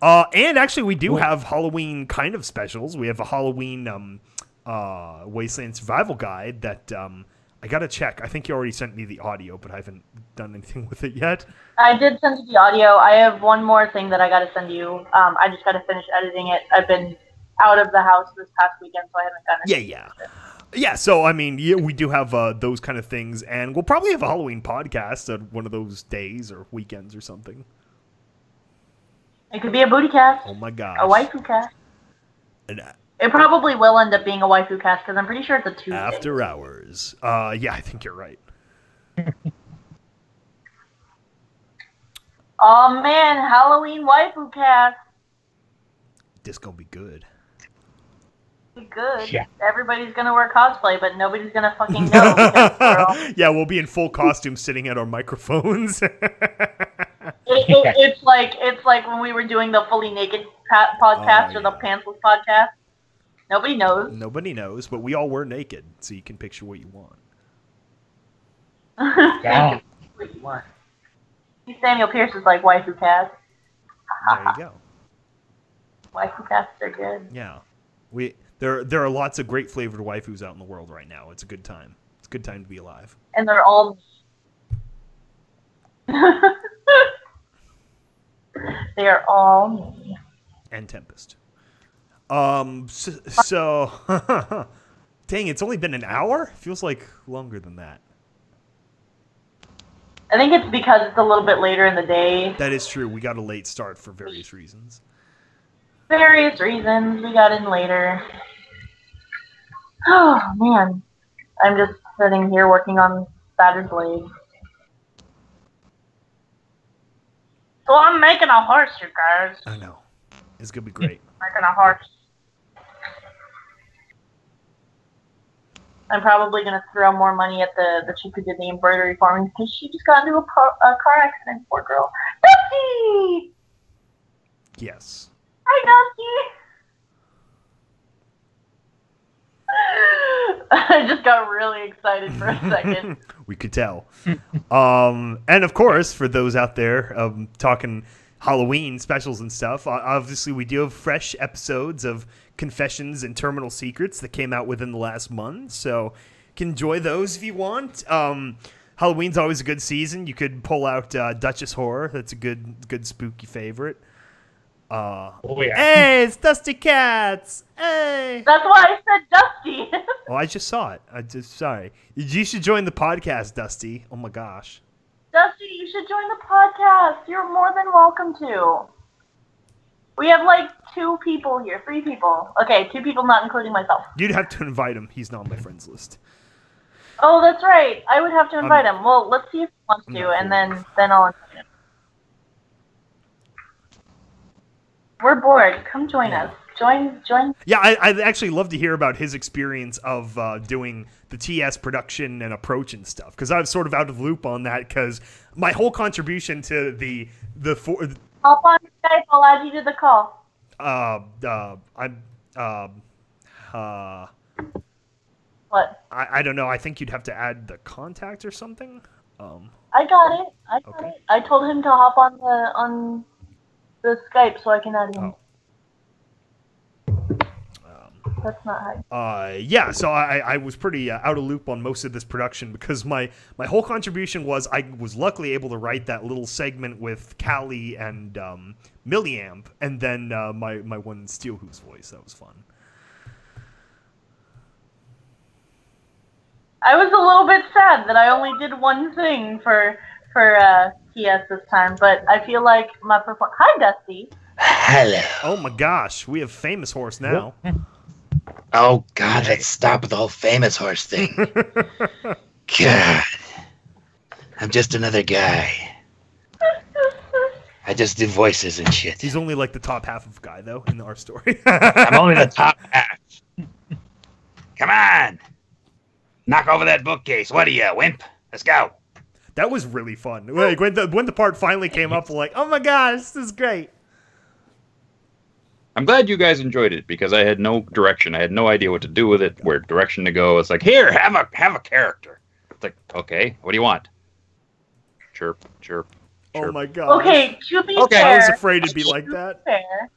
And actually, we do have Halloween kind of specials. We have a Halloween Wasteland Survival Guide that I got to check. I think you already sent me the audio, but I haven't done anything with it yet. I did send you the audio. I have one more thing that I got to send you. I just got to finish editing it. I've been out of the house this past weekend, so I haven't done it. Yeah, so, we do have those kind of things, and we'll probably have a Halloween podcast at one of those days or weekends or something. It could be a booty cast. Oh my gosh. A waifu cast. It probably will end up being a waifu cast, because I'm pretty sure it's a Tuesday. After hours. Yeah, I think you're right. Oh man, Halloween waifu cast. This gonna be good. Be good. Yeah. Everybody's gonna wear cosplay, but nobody's gonna fucking know. Because, yeah, we'll be in full costume sitting at our microphones. It's like when we were doing the fully naked podcast or the pantsless podcast. Nobody knows. Nobody knows, but we all were naked, so you can picture what you want. Yeah. What you want. Samuel Pierce is like waifu cast. There you go. Waifu casts are good. Yeah, there are lots of great flavored waifus out in the world right now. It's a good time. It's a good time to be alive. And they're all. They are all. And Tempest. So dang, it's only been an hour? Feels like longer than that. I think it's because it's a little bit later in the day. That is true. We got a late start for various reasons. Various reasons. We got in later. Oh, man. I'm just sitting here working on Battered Blade. So I'm making a horse, you guys. I know. It's going to be great. Making a horse. I'm probably going to throw more money at the chick who did the embroidery for me because she just got into a car accident, poor girl. Dusty! Yes. Hi, Dusty! I just got really excited for a second. We could tell. And of course, for those out there talking Halloween specials and stuff, obviously we do have fresh episodes of Confessions and Terminal Secrets that came out within the last month, so you can enjoy those if you want. Halloween's always a good season. You could pull out Duchess Horror. That's a good spooky favorite. Oh, yeah. Hey, it's Dusty Cats. Hey. That's why I said Dusty. Oh, I just saw it. Sorry. You should join the podcast, Dusty. Oh my gosh. Dusty, you should join the podcast. You're more than welcome to. We have like 2 people here, 3 people. Okay, 2 people, not including myself. You'd have to invite him. He's not on my friends list. Oh, that's right. I would have to invite him. Well, let's see if he wants to, and then I'll invite him. We're bored. Come join us. Join. Yeah, I'd actually love to hear about his experience of doing the TS production and approach and stuff, because I was sort of out of the loop on that, because my whole contribution to the Hop on Skype. I'll add you to the call. What? I don't know. I think you'd have to add the contact or something. I got it. I told him to hop on the Skype so I can add him. That's not how. Yeah, so I was pretty out of loop on most of this production, because my whole contribution was I was luckily able to write that little segment with Callie and Milliamp, and then my one Steel Who's voice. That was fun. I was a little bit sad that I only did one thing for TS this time, but I feel like my performance. Hi, Dusty. Hello. Oh my gosh, we have Famous Horse now. Oh God, let's stop with the whole Famous Horse thing. God, I'm just another guy. I just do voices and shit. He's only like the top half of guy though in our story. I'm only the top half. Come on, knock over that bookcase. What are you, wimp? Let's go. That was really fun. Like when the part finally came up, we're like, oh my gosh, this is great. I'm glad you guys enjoyed it, because I had no direction. I had no idea what to do with it, where direction to go. It's like, here, have a character. It's like, okay, what do you want? Chirp, chirp, chirp. Oh my god. Okay, to be Okay, fair, I was afraid it'd be like that. Fair.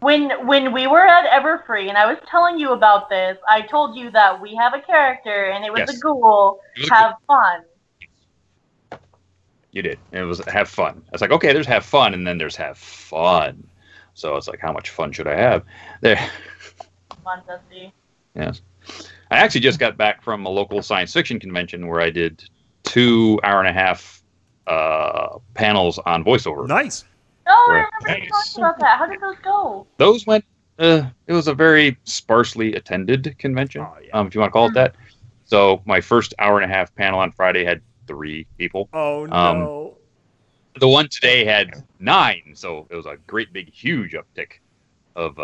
When we were at Everfree and I was telling you about this, I told you that we have a character and it was Yes. a ghoul. Have fun. You did. It was have fun. It's like, okay, there's have fun, and then there's have fun. So it's like, how much fun should I have? There. Come on, Dusty. Yes. I actually just got back from a local science fiction convention where I did 2 hour-and-a-half panels on voiceover. Nice. Oh, I Right. remember you talking about that. How did those go? Those went. It was a very sparsely attended convention, Oh, yeah. if you want to call it that. So my first hour-and-a-half panel on Friday had 3 people. Oh no. The one today had 9, so it was a great big huge uptick of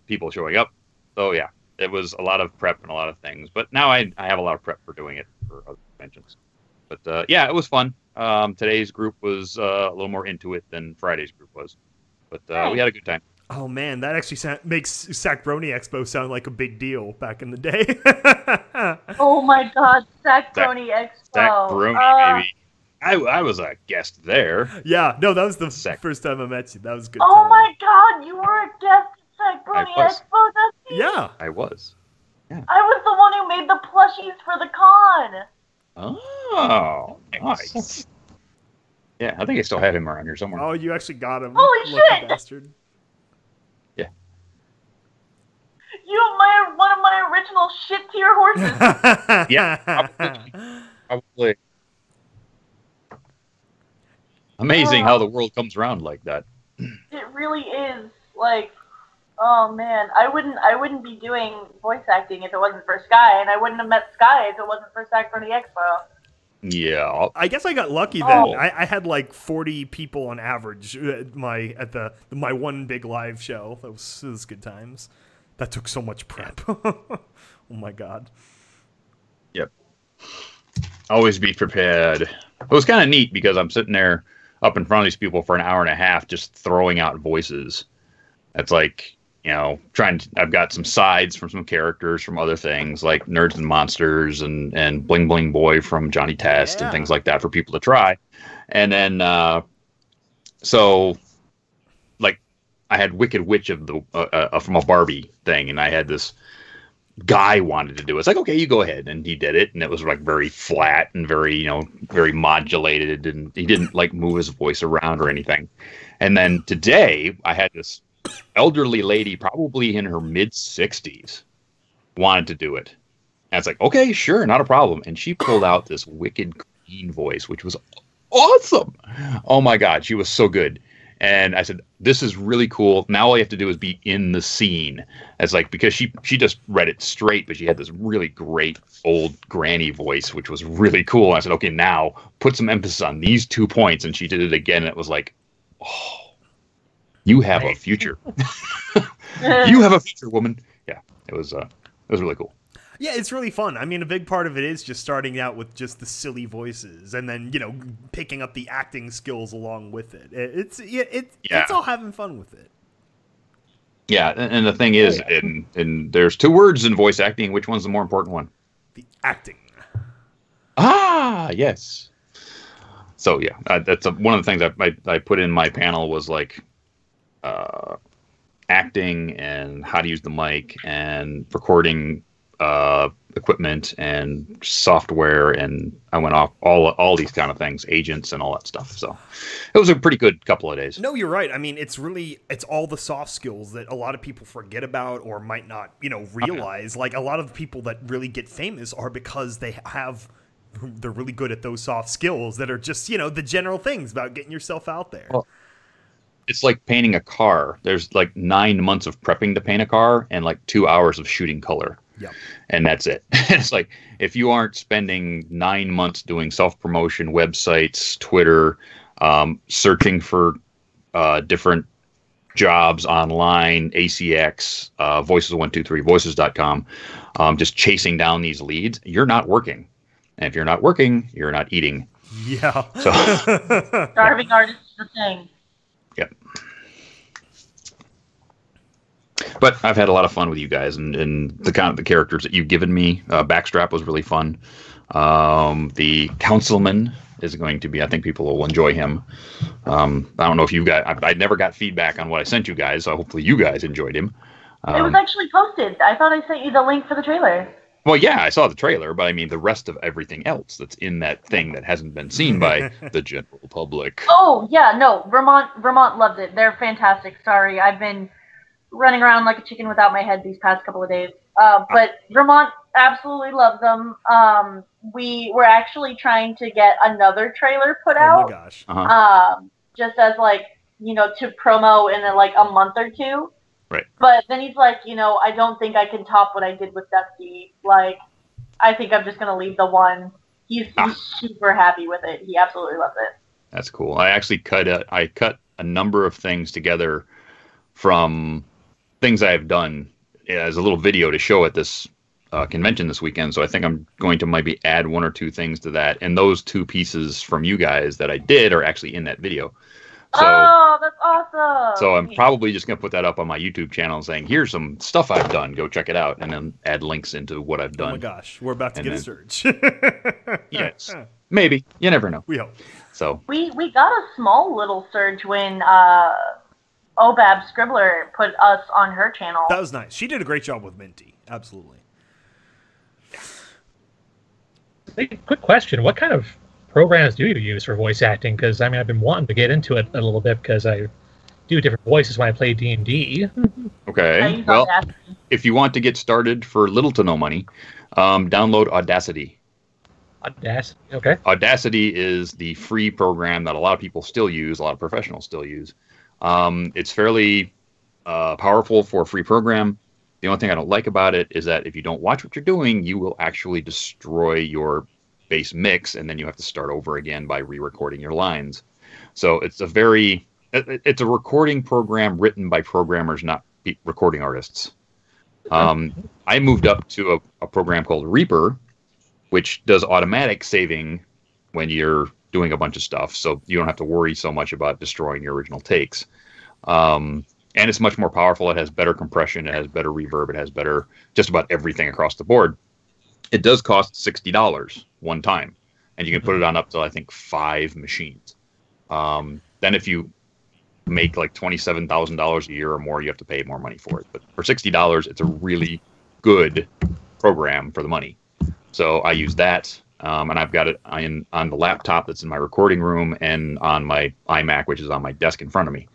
people showing up. So yeah, it was a lot of prep and a lot of things. But now I have a lot of prep for doing it for other conventions. But yeah, it was fun. Today's group was a little more into it than Friday's group was. But we had a good time. Oh man, that actually makes Sac Brony Expo sound like a big deal back in the day. Oh my God, Sac Brony Expo. Sac Brony, baby. I was a guest there. Yeah, no, that was the first time I met you. That was a good. Oh time. my God, you were a guest at Sac Brony was. Expo, Dusty? Yeah. I was. I was the one who made the plushies for the con. Oh, nice. Yeah, I think I still have him around here somewhere. Oh, you actually got him. Holy Lucky shit! bastard. Yeah. You one of my original shit tier horses. Yeah, probably. Amazing how the world comes around like that. It really is. Like, oh man, I wouldn't be doing voice acting if it wasn't for Sky, and I wouldn't have met Sky if it wasn't for Sac for the Expo. Yeah. I guess I got lucky then. I had like 40 people on average at my one big live show. It was good times. That took so much prep. Oh my god. Yep. Always be prepared. It was kind of neat because I'm sitting there up in front of these people for an hour and a half just throwing out voices. That's like, you know, I've got some sides from some characters from other things like Nerds and Monsters and Bling Bling Boy from Johnny Test and things like that for people to try. And then, so, like, I had Wicked Witch of the from a Barbie thing, and I had this guy wanted to do it. It's like, okay, you go ahead, and he did it, and it was like very flat and very, you know, very modulated, and he didn't like move his voice around or anything. And then today, I had this elderly lady, probably in her mid-60s, wanted to do it. And it's like, okay, sure, not a problem. And she pulled out this wicked queen voice, which was awesome. Oh my god, she was so good. And I said, this is really cool. Now all you have to do is be in the scene. It's like, because she just read it straight, but she had this really great old granny voice, which was really cool. And I said, okay, now put some emphasis on these 2 points. And she did it again. And it was like, oh, you have a future. You have a future, woman. Yeah, it was really cool. Yeah, it's really fun. I mean, a big part of it is just starting out with just the silly voices, and then, you know, picking up the acting skills along with it. It's all having fun with it. Yeah, and the thing is, and there's 2 words in voice acting. Which one's the more important one? The acting. Ah, yes. So yeah, that's one of the things I put in my panel was like acting and how to use the mic and recording equipment and software, and I went off all these kind of things, agents and all that stuff. So it was a pretty good couple of days. No, you're right. I mean, it's all the soft skills that a lot of people forget about or might not, you know, realize. Like, a lot of the people that really get famous are because they're really good at those soft skills that are just, you know, the general things about getting yourself out there. Well, it's like painting a car. There's like 9 months of prepping to paint a car and like 2 hours of shooting color. Yep. And that's it. It's like, if you aren't spending 9 months doing self-promotion, websites, Twitter, searching for different jobs online, ACX, Voices123, Voices.com, just chasing down these leads, you're not working. And if you're not working, you're not eating. Yeah. So, Starving artist is the thing. Yep. But I've had a lot of fun with you guys, and the kind of the characters that you've given me. Backstrap was really fun. The councilman is going to be, I think people will enjoy him. I don't know if you got, I never got feedback on what I sent you guys, so hopefully you guys enjoyed him. It was actually posted. I thought I sent you the link for the trailer. Well, yeah, I saw the trailer, but I mean the rest of everything else that's in that thing that hasn't been seen by the general public. Oh, yeah, no, Vermont loved it. They're fantastic. Sorry, I've been running around like a chicken without my head these past couple of days. But Vermont absolutely loves them. We were actually trying to get another trailer put out. Oh my gosh. Just as like, you know, to promo in like a month or two. Right. But then he's like, you know, I don't think I can top what I did with Dusty. Like, I think I'm just going to leave the one. He's super happy with it. He absolutely loves it. That's cool. I actually cut a number of things together from things I've done as a little video to show at this convention this weekend. So I think I'm going to maybe add 1 or 2 things to that. And those 2 pieces from you guys that I did are actually in that video. So, oh, that's awesome. So I'm probably just going to put that up on my YouTube channel saying, here's some stuff I've done. Go check it out. And then add links into what I've done. Oh my gosh. We're about to get a surge. Yes. Maybe. You never know. We hope. So we got a small little surge when Obab Scribbler put us on her channel. That was nice. She did a great job with Minty. Absolutely. Hey, quick question. What kind of programs do you use for voice acting? Because, I mean, I've been wanting to get into it a little bit because I do different voices when I play D&D. Okay. Well, if you want to get started for little to no money, download Audacity. Audacity. Okay. Audacity is the free program that a lot of people still use, a lot of professionals still use. It's fairly powerful for a free program. The only thing I don't like about it is that if you don't watch what you're doing, you will actually destroy your base mix, and then you have to start over again by re-recording your lines. So it's a recording program written by programmers, not recording artists. I moved up to a program called Reaper, which does automatic saving when you're doing a bunch of stuff, so you don't have to worry so much about destroying your original takes. And it's much more powerful. It has better compression. It has better reverb. It has better just about everything across the board. It does cost $60 one time, and you can put it on up to, I think, 5 machines. Then if you make like $27,000 a year or more, you have to pay more money for it. But for $60, it's a really good program for the money. So I use that, and I've got it on the laptop that's in my recording room and on my iMac, which is on my desk in front of me.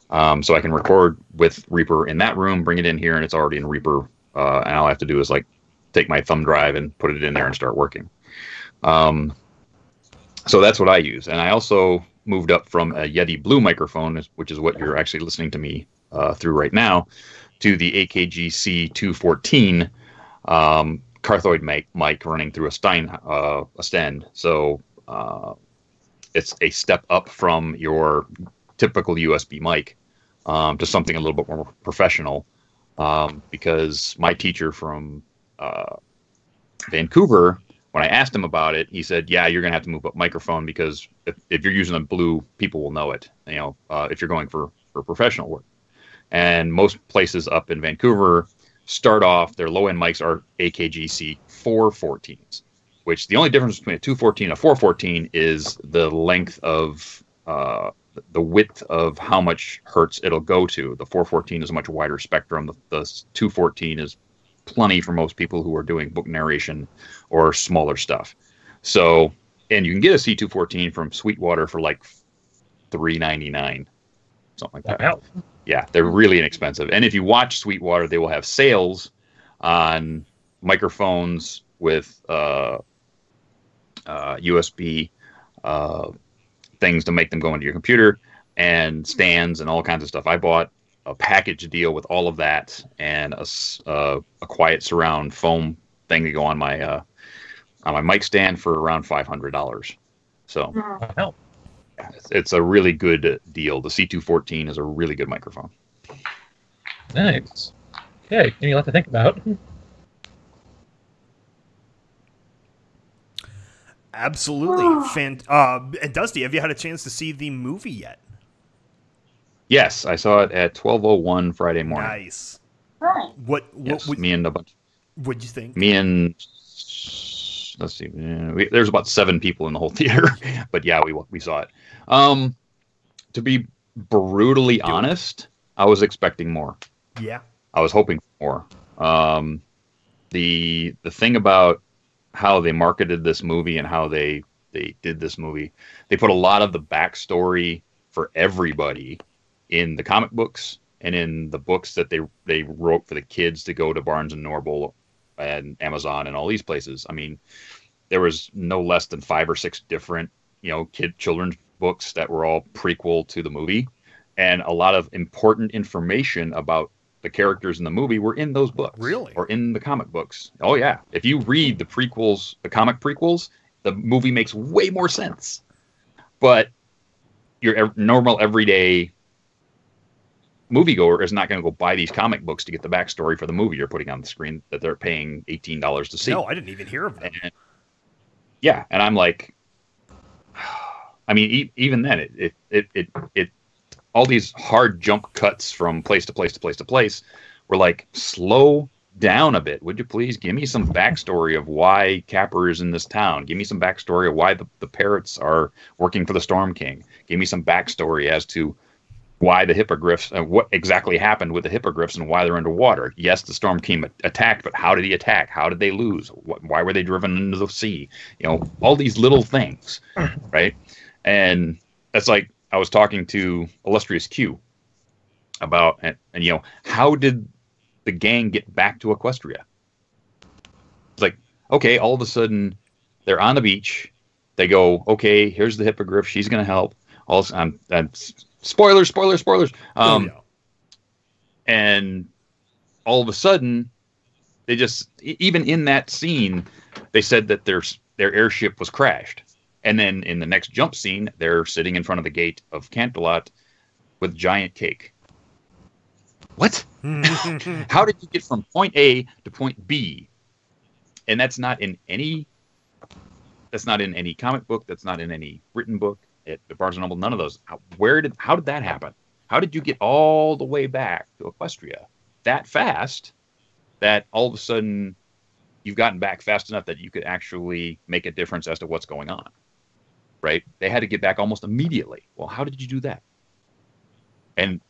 So I can record with Reaper in that room, bring it in here, and it's already in Reaper. And all I have to do is like take my thumb drive and put it in there and start working. So that's what I use. And I also moved up from a Yeti Blue microphone, which is what you're actually listening to me through right now, to the AKG C214 Carthoid mic running through a Stend. So it's a step up from your typical USB mic to something a little bit more professional, because my teacher from Vancouver, when I asked him about it, he said, yeah, you're going to have to move up microphone, because if you're using a Blue, people will know it, if you're going for professional work. And most places up in Vancouver start off, their low-end mics are AKG C414s, which the only difference between a 214 and a 414 is the length of the width of how much hertz it'll go to. The 414 is a much wider spectrum. The 214 is plenty for most people who are doing book narration or smaller stuff. So, and you can get a C214 from Sweetwater for like $3.99, something like that. Wow. Yeah, they're really inexpensive. And if you watch Sweetwater, they will have sales on microphones with USB things to make them go into your computer, and stands and all kinds of stuff. I bought a package deal with all of that and a quiet surround foam thing to go on my mic stand for around $500. So Wow. it's a really good deal. The C214 is a really good microphone. Nice. Okay, give me a lot to think about. Absolutely. And Dusty, have you had a chance to see the movie yet? Yes, I saw it at 12:01 Friday morning. Nice. Right. Yes, me and a bunch. What'd you think? Me and let's see, there's about 7 people in the whole theater, but yeah, we saw it. To be brutally honest, I was expecting more. Yeah. I was hoping for more. The thing about how they marketed this movie and how they did this movie, they put a lot of the backstory for everybody in the comic books and in the books that they wrote for the kids to go to Barnes and Noble and Amazon and all these places. I mean, there was no less than 5 or 6 different, children's books that were all prequel to the movie, and a lot of important information about the characters in the movie were in those books. Really? Or in the comic books. Oh yeah. If you read the prequels, the comic prequels, the movie makes way more sense. But your normal everyday moviegoer is not going to go buy these comic books to get the backstory for the movie you're putting on the screen that they're paying $18 to see. No, I didn't even hear of them. And I'm like, I mean, even then, it all these hard jump cuts from place to place to place to place were like, slow down a bit, would you please? Give me some backstory of why Capper is in this town. Give me some backstory of why the parrots are working for the Storm King. Give me some backstory as to why the hippogriffs, what exactly happened with the hippogriffs and why they're underwater. Yes, the Storm King attacked, but how did he attack? How did they lose? Why were they driven into the sea? All these little things, right? And that's like, I was talking to Illustrious Q about, and how did the gang get back to Equestria? It's like, okay, all of a sudden they're on the beach. They go, okay, here's the hippogriff. She's going to help. Spoilers. And all of a sudden, they just, even in that scene, they said that their airship was crashed. And then in the next jump scene, they're sitting in front of the gate of Canterlot with giant cake. What? How did you get from point A to point B? And that's not in any comic book. That's not in any written book at Barnes & Noble. None of those. How did that happen? How did you get all the way back to Equestria that fast that all of a sudden you've gotten back fast enough that you could actually make a difference as to what's going on? Right? They had to get back almost immediately. Well, how did you do that? And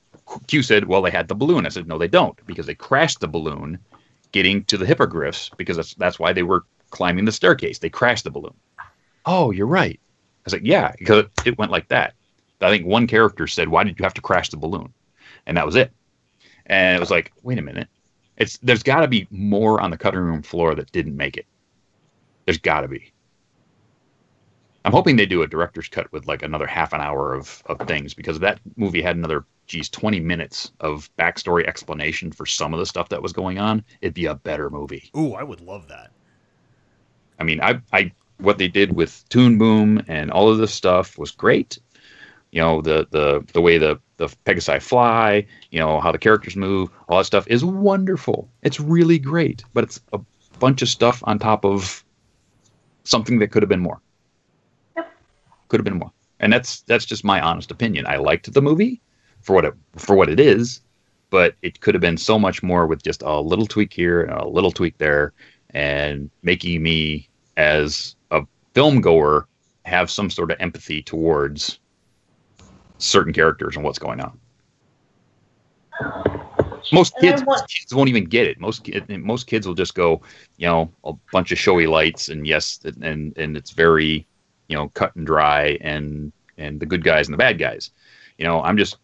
Q said, well, they had the balloon. I said, no, they don't, because they crashed the balloon getting to the hippogriffs, because that's why they were climbing the staircase. They crashed the balloon. Oh, you're right. I was like, yeah, because it went like that. I think one character said, why did you have to crash the balloon? And that was it. And it was like, wait a minute. There's got to be more on the cutting room floor that didn't make it. There's got to be. I'm hoping they do a director's cut with like another half an hour of things, because if that movie had another, 20 minutes of backstory explanation for some of the stuff that was going on, it'd be a better movie. Ooh, I would love that. I mean, what they did with Toon Boom and all of this stuff was great. You know, the way the Pegasi fly, you know, how the characters move, all that stuff is wonderful. It's really great, but it's a bunch of stuff on top of something that could have been more. Yep. Could have been more. And that's just my honest opinion. I liked the movie for what it is, but it could have been so much more with just a little tweak here and a little tweak there, and making me as a film goer have some sort of empathy towards certain characters and what's going on. Most kids won't even get it. Most kids will just go, you know, a bunch of showy lights, and yes, and it's very, you know, cut and dry, and the good guys and the bad guys. You know, I'm just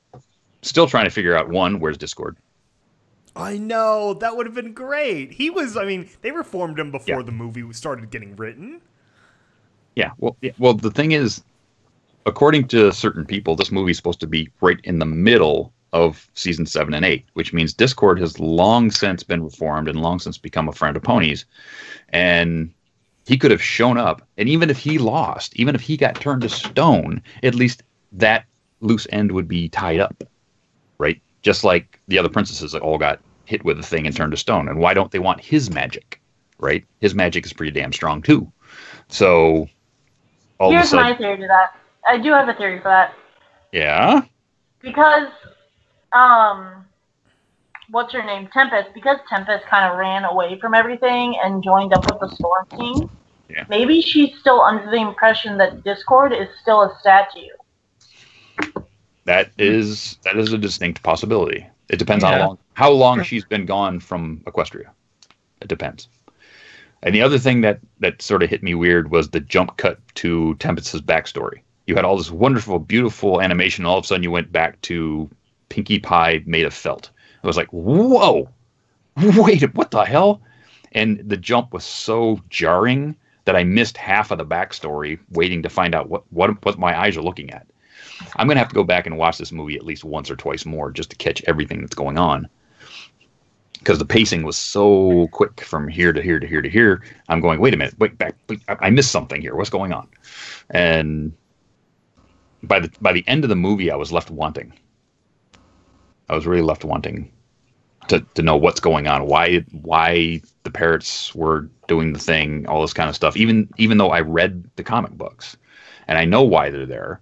still trying to figure out, one, where's Discord? I know, that would have been great. They reformed him before the movie started getting written. Yeah, well, the thing is, according to certain people, this movie is supposed to be right in the middle of season 7 and 8, which means Discord has long since been reformed and long since become a friend of Pony's. And he could have shown up, and even if he lost, even if he got turned to stone, at least that loose end would be tied up, right? Just like the other princesses that all got hit with a thing and turned to stone. And why don't they want his magic, right? His magic is pretty damn strong too. So here's my theory to that. I do have a theory for that. Yeah? Because, what's her name? Tempest. Because Tempest kind of ran away from everything and joined up with the Storm King. Yeah. Maybe she's still under the impression that Discord is still a statue. That is a distinct possibility. It depends on how long she's been gone from Equestria. It depends. And the other thing that sort of hit me weird was the jump cut to Tempest's backstory. You had all this wonderful, beautiful animation, and all of a sudden you went back to Pinkie Pie made of felt. I was like, whoa, wait, what the hell? And the jump was so jarring that I missed half of the backstory waiting to find out what my eyes are looking at. I'm going to have to go back and watch this movie at least once or twice more just to catch everything that's going on. Because the pacing was so quick from here to here to here to here. I'm going, wait a minute, wait, I missed something here. What's going on? And by the end of the movie, I was left wanting. I was really left wanting to know what's going on, why the parrots were doing the thing, all this kind of stuff. Even though I read the comic books and I know why they're there,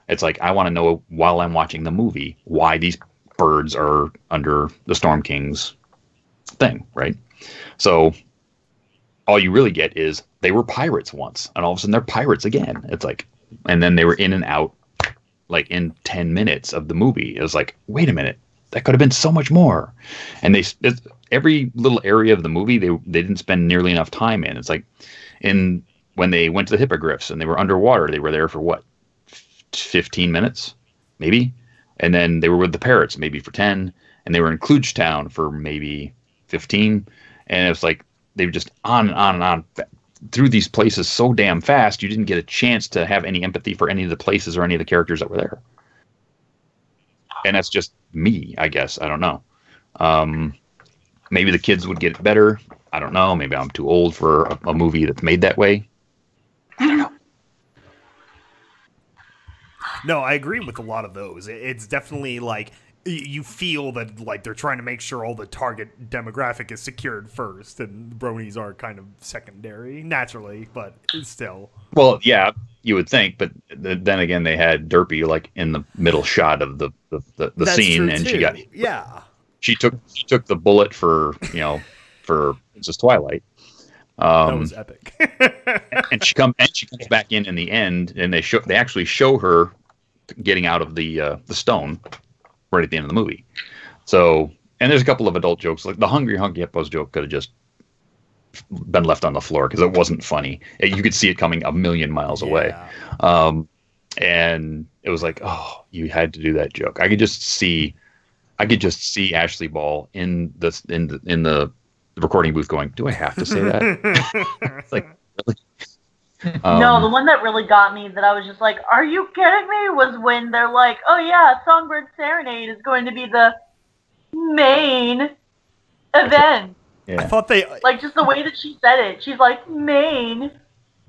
it's like I want to know while I'm watching the movie why these birds are under the Storm King's thing, right? So all you really get is they were pirates once, and all of a sudden they're pirates again. It's like, and then they were in and out like in 10 minutes of the movie. It was like, wait a minute, that could have been so much more. And every little area of the movie they didn't spend nearly enough time in. It's like when they went to the hippogriffs and they were underwater, they were there for what, 15 minutes maybe, and then they were with the parrots maybe for 10, and they were in Kludge Town for maybe 15, and it was like they were just on and on and on, through these places so damn fast, you didn't get a chance to have any empathy for any of the places or any of the characters that were there. And that's just me, I guess. I don't know. Maybe the kids would get it better. I don't know. Maybe I'm too old for a movie that's made that way. I don't know. No, I agree with a lot of those. It's definitely like you feel that like they're trying to make sure all the target demographic is secured first, and bronies are kind of secondary naturally, but still. Well, yeah, you would think, but then again, they had Derpy like in the middle shot of the scene, and too. She took the bullet for for Princess Twilight. That was epic. and she comes back in the end, and they actually show her getting out of the stone right at the end of the movie. So, and there's a couple of adult jokes, like the Hungry Hippos joke could have just been left on the floor because it wasn't funny. You could see it coming a million miles away. And it was like, oh, you had to do that joke. I could just see Ashley Ball in the recording booth going, do I have to say that? It's like, really? No, the one that really got me, that I was just like, are you kidding me, was when they're like, oh yeah, Songbird Serenade is going to be the main event. Yeah. I thought they... Like, just the way that she said it. She's like, main event.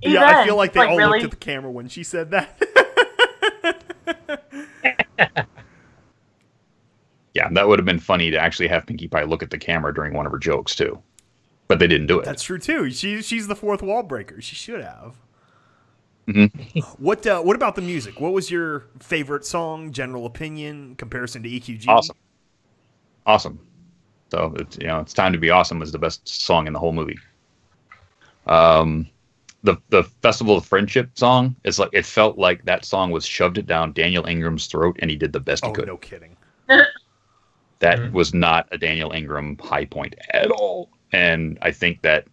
Yeah, I feel like they all really? looked at the camera when she said that. Yeah, that would have been funny to actually have Pinkie Pie look at the camera during one of her jokes, too. But they didn't do it. That's true, too. She's the fourth wall breaker. She should have. Mm-hmm. What about the music? What was your favorite song, general opinion, comparison to EQG? Awesome. So, it's Time to Be Awesome was the best song in the whole movie. The Festival of Friendship song, it felt like that song was shoved it down Daniel Ingram's throat, and he did the best he could. Oh, no kidding. That was not a Daniel Ingram high point at all. And I think that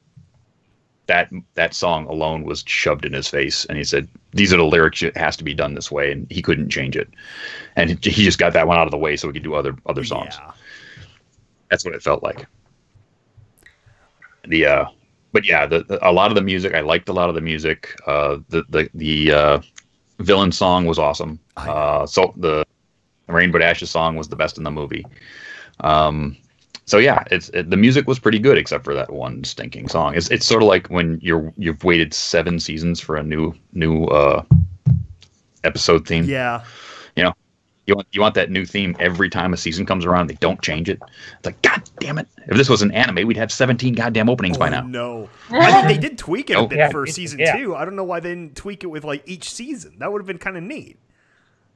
song alone was shoved in his face, and he said, these are the lyrics, it has to be done this way, and he couldn't change it. And he just got that one out of the way so he could do other songs. Yeah. That's what it felt like. But yeah, a lot of the music, I liked a lot of the music. The villain song was awesome. So the Rainbow Dashes song was the best in the movie. So yeah, the music was pretty good except for that one stinking song. It's sort of like when you've waited 7 seasons for a new episode theme. Yeah. You want that new theme every time a season comes around. They don't change it. It's like, God damn it! If this was an anime, we'd have 17 goddamn openings by now. No, I mean, they did tweak it a bit for season 2. I don't know why they didn't tweak it with like each season. That would have been kind of neat.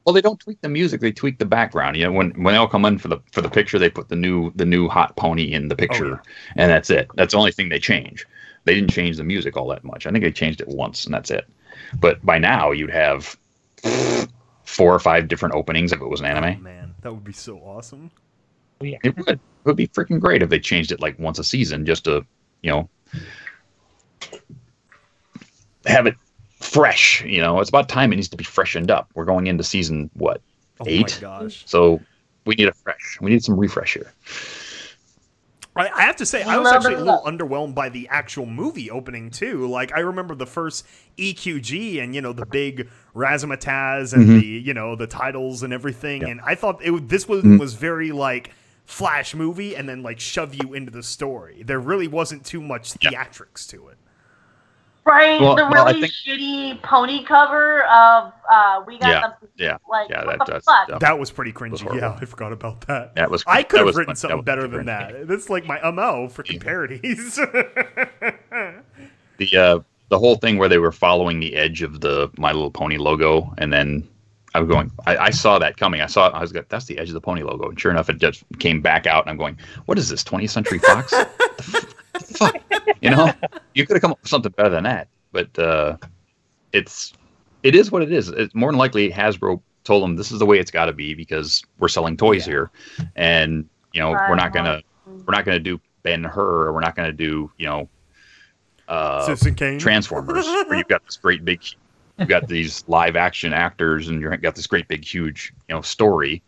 Well, they don't tweak the music; they tweak the background. When they all come in for the picture, they put the new hot pony in the picture, and that's it. That's the only thing they change. They didn't change the music all that much. I think they changed it once, and that's it. But by now, you'd have 4 or 5 different openings if it was an anime. Oh, man, that would be so awesome. Yeah. It would. It would be freaking great if they changed it like once a season, just to have it fresh. It's about time it needs to be freshened up. We're going into season 8? Oh my gosh! So we need we need some refresh here. I have to say, I was actually a little underwhelmed by the actual movie opening, too. Like, I remember the first EQG and, the big razzmatazz and the titles and everything. Yeah. And I thought this was very, like, Flash movie and then, like, shove you into the story. There really wasn't too much theatrics to it. Right, the really shitty pony cover of We Got the what the fuck? That was pretty cringy. Yeah, I forgot about that. I could have written something better than that. That's like my freaking parodies. The whole thing where they were following the edge of the My Little Pony logo, and then I was going, I saw that coming. I was like, that's the edge of the pony logo, and sure enough, it just came back out, and I'm going, what is this, 20th Century Fox? Fuck. You could have come up with something better than that. But it is what it is. It's more than likely Hasbro told them this is the way it's got to be because we're selling toys here, and we're not gonna do Ben-Hur, or we're not gonna do Citizen Kane, Transformers, where you've got this great big, you've got these live action actors, and you've got this great big huge story,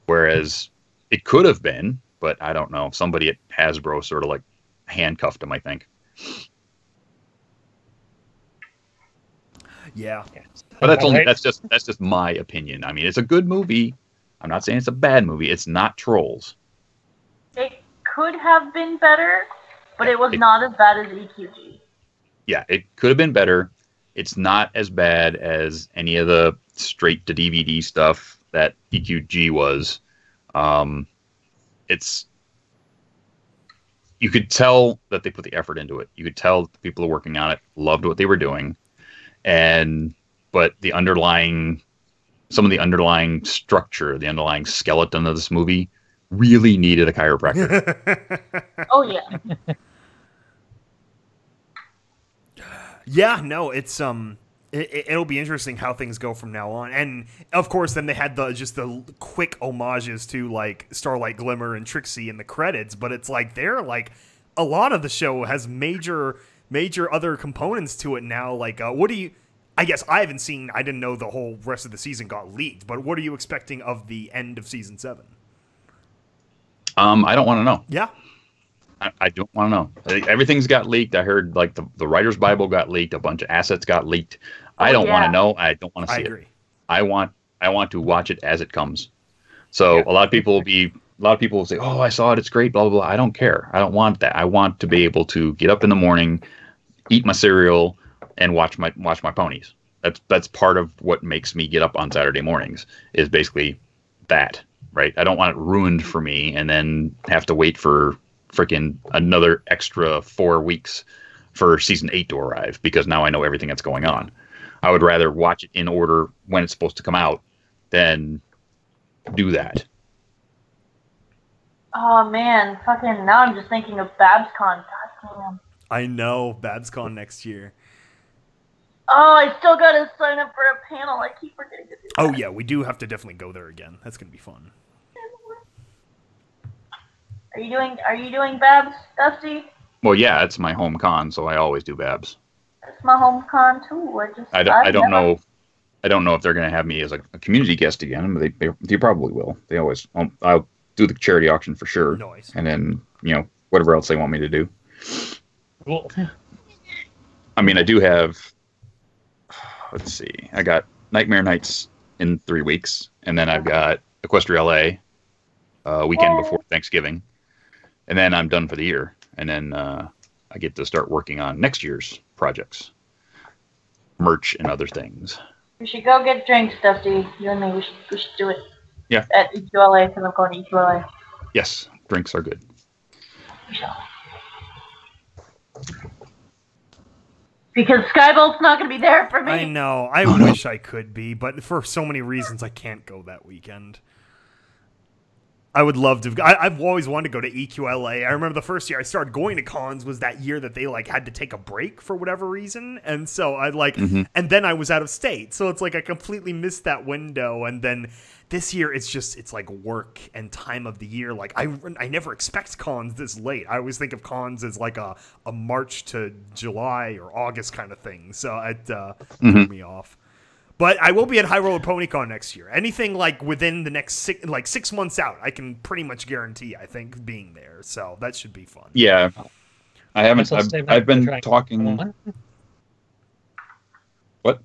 whereas it could have been, but I don't know. Somebody at Hasbro sort of like handcuffed him, I think. Yeah. But that's All right. that's just my opinion. I mean, it's a good movie. I'm not saying it's a bad movie. It's not Trolls. It could have been better, but it was not as bad as EQG. Yeah, it could have been better. It's not as bad as any of the straight to DVD stuff that EQG was. It's you could tell that they put the effort into it. You could tell the people who were working on it loved what they were doing, but some of the underlying structure, the underlying skeleton of this movie, really needed a chiropractor. Oh yeah. Yeah, no, it's it'll be interesting how things go from now on. And of course, then they had the quick homages to like Starlight Glimmer and Trixie in the credits, but it's like they're like a lot of the show has major other components to it now. Like, what do you? I guess I didn't know the whole rest of the season got leaked, but what are you expecting of the end of season 7? I don't want to know. Yeah. I don't want to know. Everything's got leaked. I heard like the Writer's Bible got leaked. A bunch of assets got leaked. I don't want to know. I don't want to see it. I want to watch it as it comes. So a lot of people will say, "Oh, I saw it. It's great." Blah blah blah. I don't care. I don't want that. I want to be able to get up in the morning, eat my cereal, and watch my ponies. That's part of what makes me get up on Saturday mornings. Is basically that, right? I don't want it ruined for me and then have to wait for freaking another extra 4 weeks for season 8 to arrive because now I know everything that's going on. I would rather watch it in order when it's supposed to come out than do that. Oh man, fucking now I'm just thinking of BabsCon. God damn. I know, BabsCon next year. Oh, I still gotta sign up for a panel. I keep forgetting to do that. Oh yeah, we do have to definitely go there again. That's gonna be fun. Are you doing Babs, Dusty? Well, yeah, it's my home con, so I always do Babs. It's my home con too. I don't know. I don't know if they're going to have me as a community guest again, but they probably will. They always. I'll do the charity auction for sure. Nice. And then whatever else they want me to do. Cool. I mean, I do have. Let's see. I got Nightmare Nights in 3 weeks, and then I've got Equestria LA weekend before Thanksgiving. And then I'm done for the year. And then I get to start working on next year's projects. Merch and other things. We should go get drinks, Dusty. You and me, we should do it. Yeah. At EQLA, because I'm going to EQLA. Yes, drinks are good. Because Skybolt's not going to be there for me. I know. I wish I could be, but for so many reasons I can't go that weekend. I would love to. I've always wanted to go to EQLA. I remember the first year I started going to cons was that year that they like had to take a break for whatever reason, and so I like, and then I was out of state, so it's like I completely missed that window. And then this year it's like work and time of the year. Like I never expect cons this late. I always think of cons as like a March to July or August kind of thing. So it threw me off. But I will be at High Roller PonyCon next year. Anything like within the next 6 months out, I can pretty much guarantee, I think, being there. So that should be fun. Yeah. I haven't. I've been talking. What? I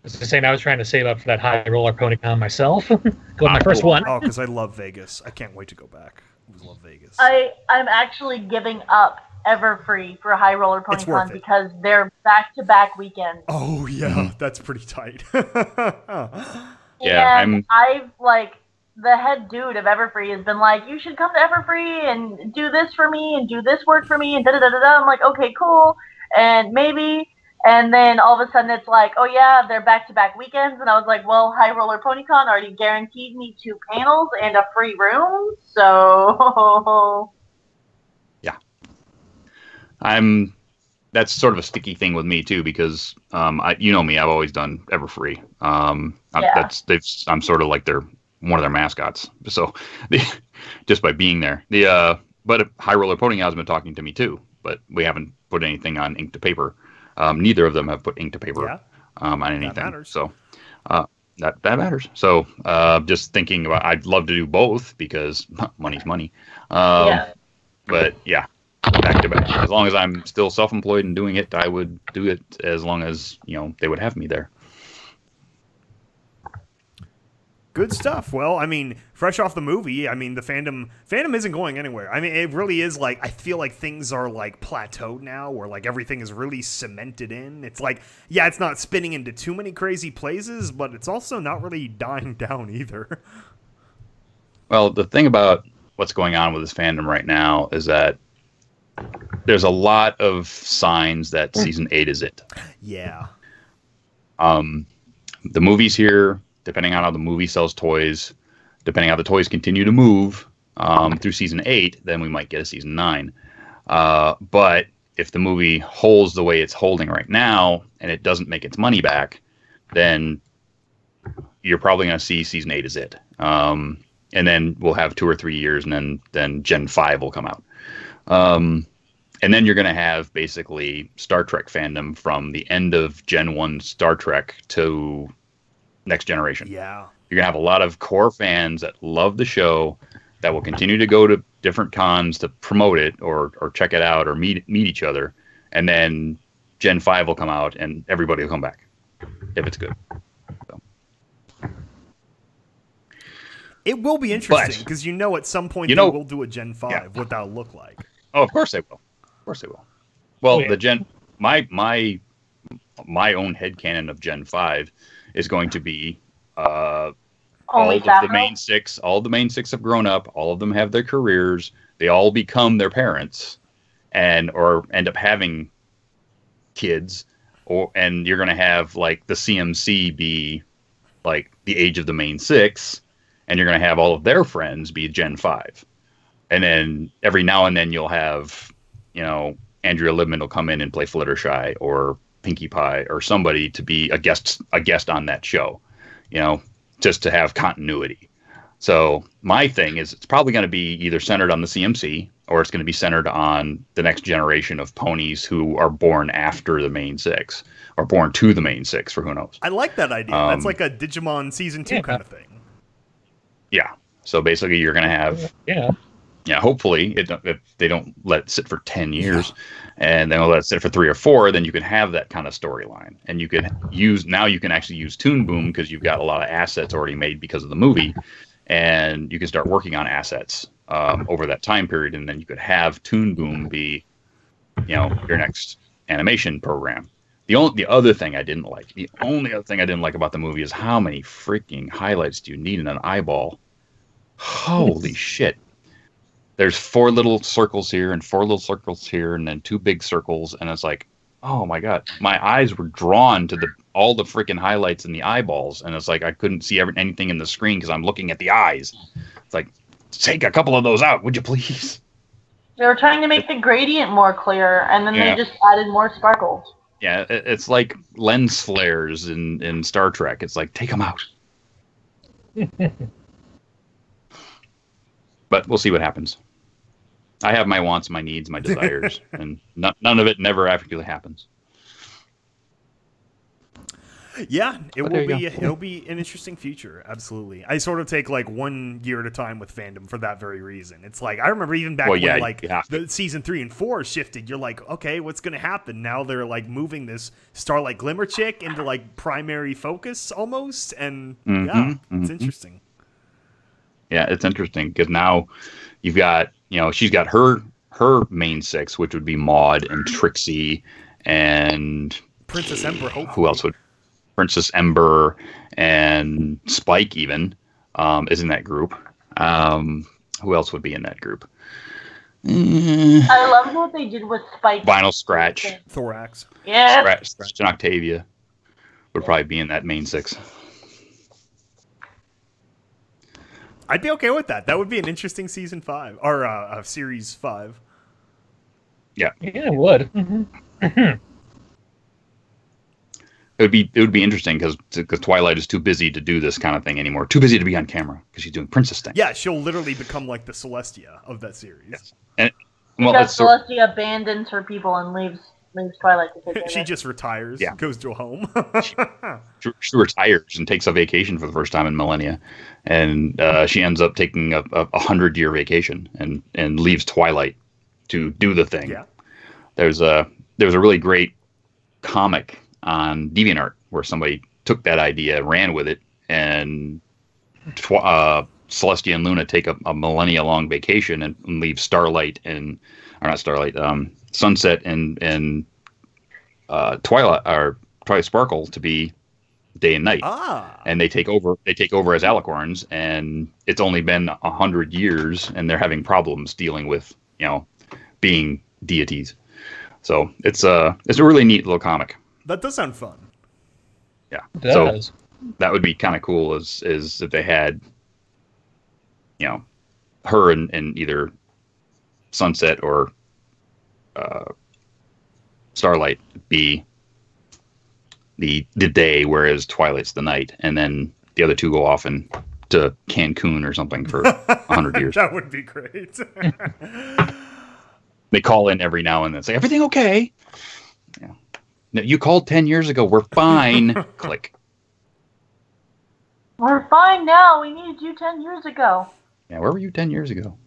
was just saying I was trying to save up for that High Roller PonyCon myself. Go to my first one. Oh, because I love Vegas. I can't wait to go back. I love Vegas. I'm actually giving up Everfree for High Roller PonyCon because they're back-to-back weekends. Oh yeah, that's pretty tight. Yeah, I've like the head dude of Everfree has been like, you should come to Everfree and do this for me and do this work for me and da da da da da. I'm like, okay, cool, and maybe. And then all of a sudden it's like, oh yeah, they're back-to-back weekends, and I was like, well, High Roller PonyCon already guaranteed me 2 panels and a free room, so. That's sort of a sticky thing with me too because you know me, I've always done Everfree. I'm sort of like one of their mascots. So just by being there, but High Roller Pony has been talking to me too, but we haven't put anything on ink to paper. Neither of them have put ink to paper on anything. That matters. So that matters. So just thinking about, I'd love to do both because money's money. But yeah. back to back. As long as I'm still self-employed and doing it, I would do it as long as they would have me there. Good stuff. Well, I mean, fresh off the movie, I mean, the fandom isn't going anywhere. I mean, it really is like, I feel like things are like plateaued now, where like everything is really cemented in. It's like, yeah, it's not spinning into too many crazy places, but it's also not really dying down either. Well, the thing about what's going on with this fandom right now is that there's a lot of signs that season 8 is it. Yeah. The movie's here. Depending on how the movie sells toys, depending on how the toys continue to move through season 8, then we might get a season 9. But if the movie holds the way it's holding right now and it doesn't make its money back, then you're probably going to see season 8 is it. And then we'll have 2 or 3 years, and then Gen 5 will come out. And then you're going to have basically Star Trek fandom from the end of Gen 1 Star Trek to Next Generation. Yeah. You're going to have a lot of core fans that love the show that will continue to go to different cons to promote it or check it out or meet each other. And then Gen 5 will come out and everybody will come back if it's good. So. It will be interesting because at some point they will do a Gen 5, what that'll look like. Oh, of course they will. Of course they will. Well, the Gen my own headcanon of Gen 5 is going to be all of the main 6. All the main 6 have grown up. All of them have their careers. They all become their parents, or end up having kids. And you're going to have like the CMC be like the age of the main 6, and you're going to have all of their friends be Gen 5. And then every now and then you'll have, Andrea Libman will come in and play Fluttershy or Pinkie Pie or somebody to be a guest on that show, just to have continuity. So my thing is, it's probably going to be either centered on the CMC or it's going to be centered on the next generation of ponies who are born after the main 6 or born to the main 6, for who knows. I like that idea. That's like a Digimon season 2 kind of thing. Yeah. So basically you're going to have, hopefully if they don't let it sit for 10 years and then let it sit for 3 or 4, then you can have that kind of storyline. And you can actually use Toon Boom because you've got a lot of assets already made because of the movie. And you can start working on assets over that time period. And then you could have Toon Boom be, your next animation program. The only other thing I didn't like about the movie is how many freaking highlights do you need in an eyeball? Holy shit. There's 4 little circles here and 4 little circles here and then 2 big circles. And it's like, oh my God, my eyes were drawn to all the freaking highlights in the eyeballs. And it's like, I couldn't see anything in the screen because I'm looking at the eyes. It's like, take a couple of those out, would you please? They were trying to make the gradient more clear, and then they just added more sparkles. Yeah, it's like lens flares in Star Trek. It's like, take them out. But we'll see what happens. I have my wants, my needs, my desires, and none of it never actually happens. Yeah, it'll be an interesting future. Absolutely. I sort of take like 1 year at a time with fandom for that very reason. It's like, I remember even back when the season 3 and 4 shifted, you're like, okay, what's going to happen? Now they're like moving this Starlight Glimmer chick into like primary focus almost. And it's interesting. Yeah, it's interesting because now you've got, she's got her main 6, which would be Maude and Trixie and Princess Ember. Who else would? Princess Ember and Spike even is in that group. Who else would be in that group? I love what they did with Spike. Vinyl Scratch. Thorax. Yeah. Scratch and Octavia would probably be in that main 6. I'd be okay with that. That would be an interesting season 5 or series 5. Yeah. Yeah, it would. Mm-hmm. It would be interesting because Twilight is too busy to do this kind of thing anymore. Too busy to be on camera because she's doing princess things. Yeah, she'll literally become like the Celestia of that series. Yes. And because Celestia abandons her people and leaves Twilight to take She just retires. Yeah. Goes to a home. she retires and takes a vacation for the first time in millennia, and she ends up taking a 100-year vacation and leaves Twilight to do the thing. Yeah. There was a really great comic on DeviantArt where somebody took that idea, ran with it, and Celestia and Luna take a millennia-long vacation and leave Starlight and, or not Starlight, Sunset and Twilight or Twilight Sparkle to be day and night. And they take over as Alicorns, and it's only been 100 years, and they're having problems dealing with, being deities. So it's a really neat little comic. That does sound fun. Yeah. It does. So that would be kind of cool is if they had, her and either Sunset or Starlight be the day, whereas Twilight's the night, and then the other two go off to Cancun or something for 100 years. That would be great. They call in every now and then, say, "Everything okay?" Yeah. No, you called 10 years ago. We're fine. Click. We're fine now. We needed you 10 years ago. Yeah, where were you 10 years ago?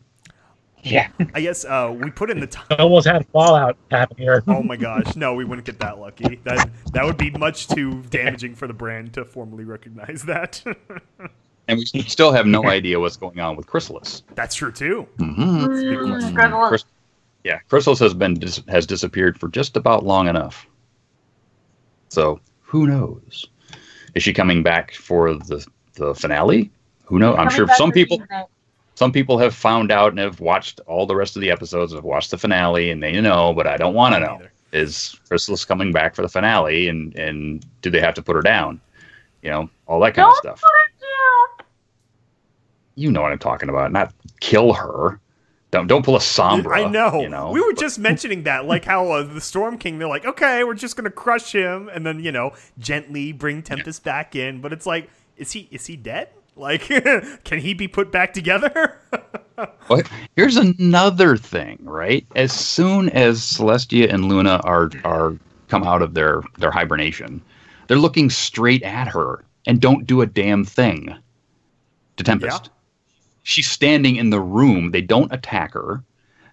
Yeah. I guess we put in the time. Almost had Fallout happen here. Oh my gosh, no, we wouldn't get that lucky. That would be much too damaging for the brand to formally recognize that. And we still have no idea what's going on with Chrysalis. That's true too. Chrysalis. Chrysalis has disappeared for just about long enough. So who knows? Is she coming back for the finale? Who knows? I'm sure some people have found out and have watched all the rest of the episodes, have watched the finale, and they know, but I don't want to know. Either. Is Chrysalis coming back for the finale, and do they have to put her down? All that kind of stuff. Put her down. You know what I'm talking about. Not kill her. Don't pull a Sombra. I know. We were just mentioning that, like how the Storm King, they're like, okay, we're just gonna crush him, and then gently bring Tempest back in. But it's like, is he dead? Like, can he be put back together? Well, here's another thing, right? As soon as Celestia and Luna are come out of their hibernation, they're looking straight at her and don't do a damn thing to Tempest. Yeah. She's standing in the room. They don't attack her.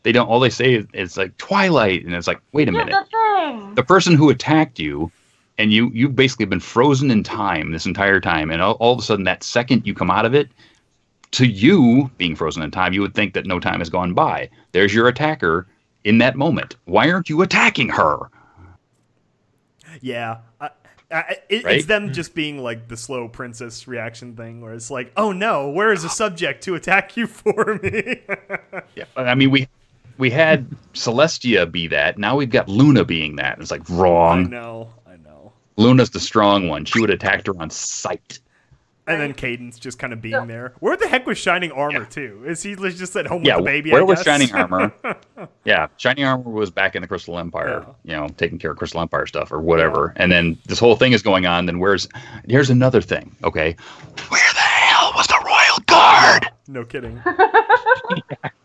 They don't. All they say is like Twilight, and it's like, wait a minute. The person who attacked you, and you've basically been frozen in time this entire time, and all of a sudden, that second you come out of it, to you being frozen in time, you would think that no time has gone by. There's your attacker in that moment. Why aren't you attacking her? Yeah. Right? It's them just being like the slow princess reaction thing, where it's like, oh no, where is a subject to attack you for me? Yeah, I mean, we had Celestia be that. Now we've got Luna being that. It's like wrong. I know. Luna's the strong one. She would have attacked her on sight. And then Cadence just kind of being there. Where the heck was Shining Armor too? Is he just at home with the baby? Where was Shining Armor? Yeah, Shining Armor was back in the Crystal Empire, taking care of Crystal Empire stuff or whatever. Yeah. And then this whole thing is going on. Then here's another thing. Okay, where the hell was the Royal Guard? Yeah, no kidding.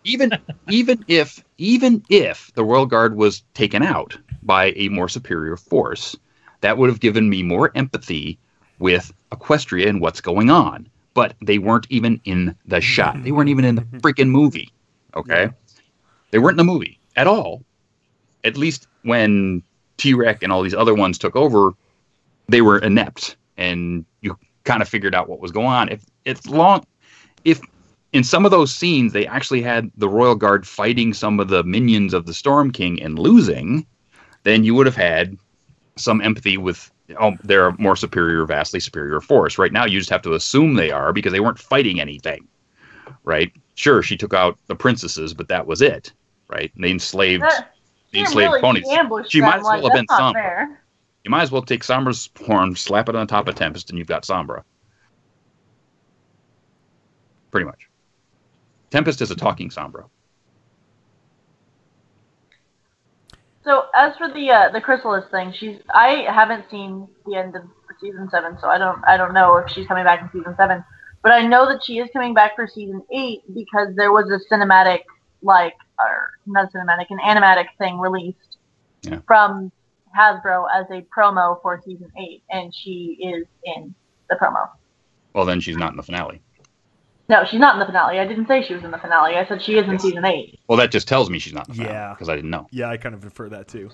Even if the Royal Guard was taken out by a more superior force, that would have given me more empathy with Equestria and what's going on. But they weren't even in the shot. They weren't even in the freaking movie. Okay? Yeah. They weren't in the movie at all. At least when T-Rex and all these other ones took over, they were inept. And you kind of figured out what was going on. If in some of those scenes they actually had the Royal Guard fighting some of the minions of the Storm King and losing, then you would have had some empathy with they're a more superior, vastly superior force. Right now, you just have to assume they are because they weren't fighting anything, right? Sure, she took out the princesses, but that was it, right? And they enslaved ponies. She might as well have been Sombra. You might as well take Sombra's horn, slap it on top of Tempest, and you've got Sombra. Pretty much. Tempest is a talking Sombra. So as for the Chrysalis thing, I haven't seen the end of season 7, so I don't know if she's coming back in season 7. But I know that she is coming back for season 8 because there was a cinematic, an animatic thing released from Hasbro as a promo for season 8, and she is in the promo. Well, then she's not in the finale. No, she's not in the finale. I didn't say she was in the finale. I said she is in season 8. Well, that just tells me she's not in the finale, Yeah. because I didn't know. Yeah, I kind of infer that too.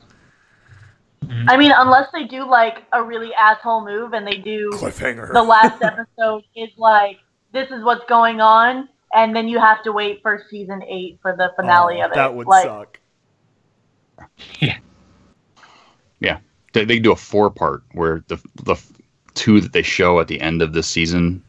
I mean, unless they do like a really asshole move and they do Cliffhanger. the last episode is like, this is what's going on, and then you have to wait for season 8 for the finale of it. That would like, suck. Yeah. Yeah. They do a 4-part where the 2 that they show at the end of this season,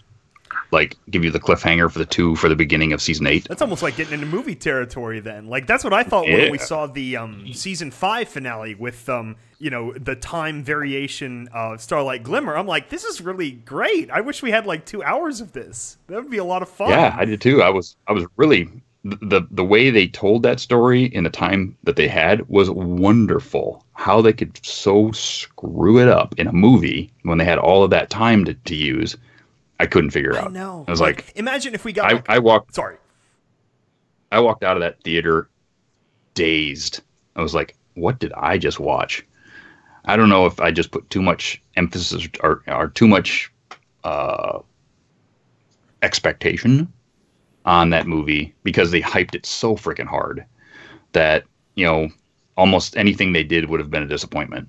like, give you the cliffhanger for the 2 for the beginning of season 8. That's almost like getting into movie territory then. Like, that's what I thought when we saw the season 5 finale with, the time variation of Starlight Glimmer. I'm like, this is really great. I wish we had, like, 2 hours of this. That would be a lot of fun. Yeah, I did too. I was really... The way they told that story in the time that they had was wonderful. How they could so screw it up in a movie when they had all of that time to use, I couldn't figure out. I know. I was like, imagine if we got... I walked out of that theater dazed. I was like, what did I just watch? I don't know if I just put too much emphasis or too much expectation on that movie, because they hyped it so freaking hard that, almost anything they did would have been a disappointment.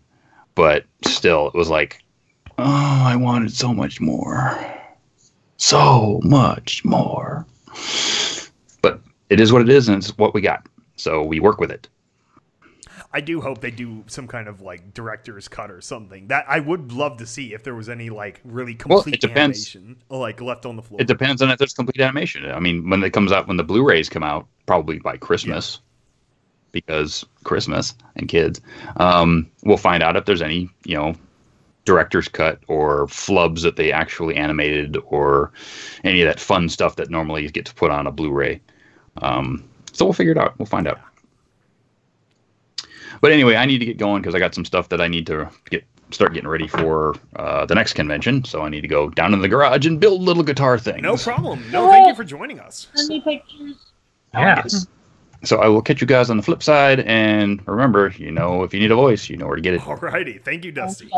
But still, it was like, oh, I wanted so much more. So much more. But it is what it is, and it's what we got. So we work with it. I do hope they do some kind of, like, director's cut or something. That I would love to see if there was any, like, really complete animation, like, left on the floor. It depends on if there's complete animation. I mean, when the Blu-rays come out, probably by Christmas, because Christmas and kids, we'll find out if there's any, director's cut or flubs that they actually animated or any of that fun stuff that normally gets put on a Blu-ray. So we'll figure it out. We'll find out. But anyway, I need to get going because I got some stuff that I need to start getting ready for the next convention. So I need to go down in the garage and build little guitar things. No problem. No, thank you for joining us. Send me pictures. Yeah. So I will catch you guys on the flip side. And remember, if you need a voice, you know where to get it. Alrighty. Thank you, Dusty.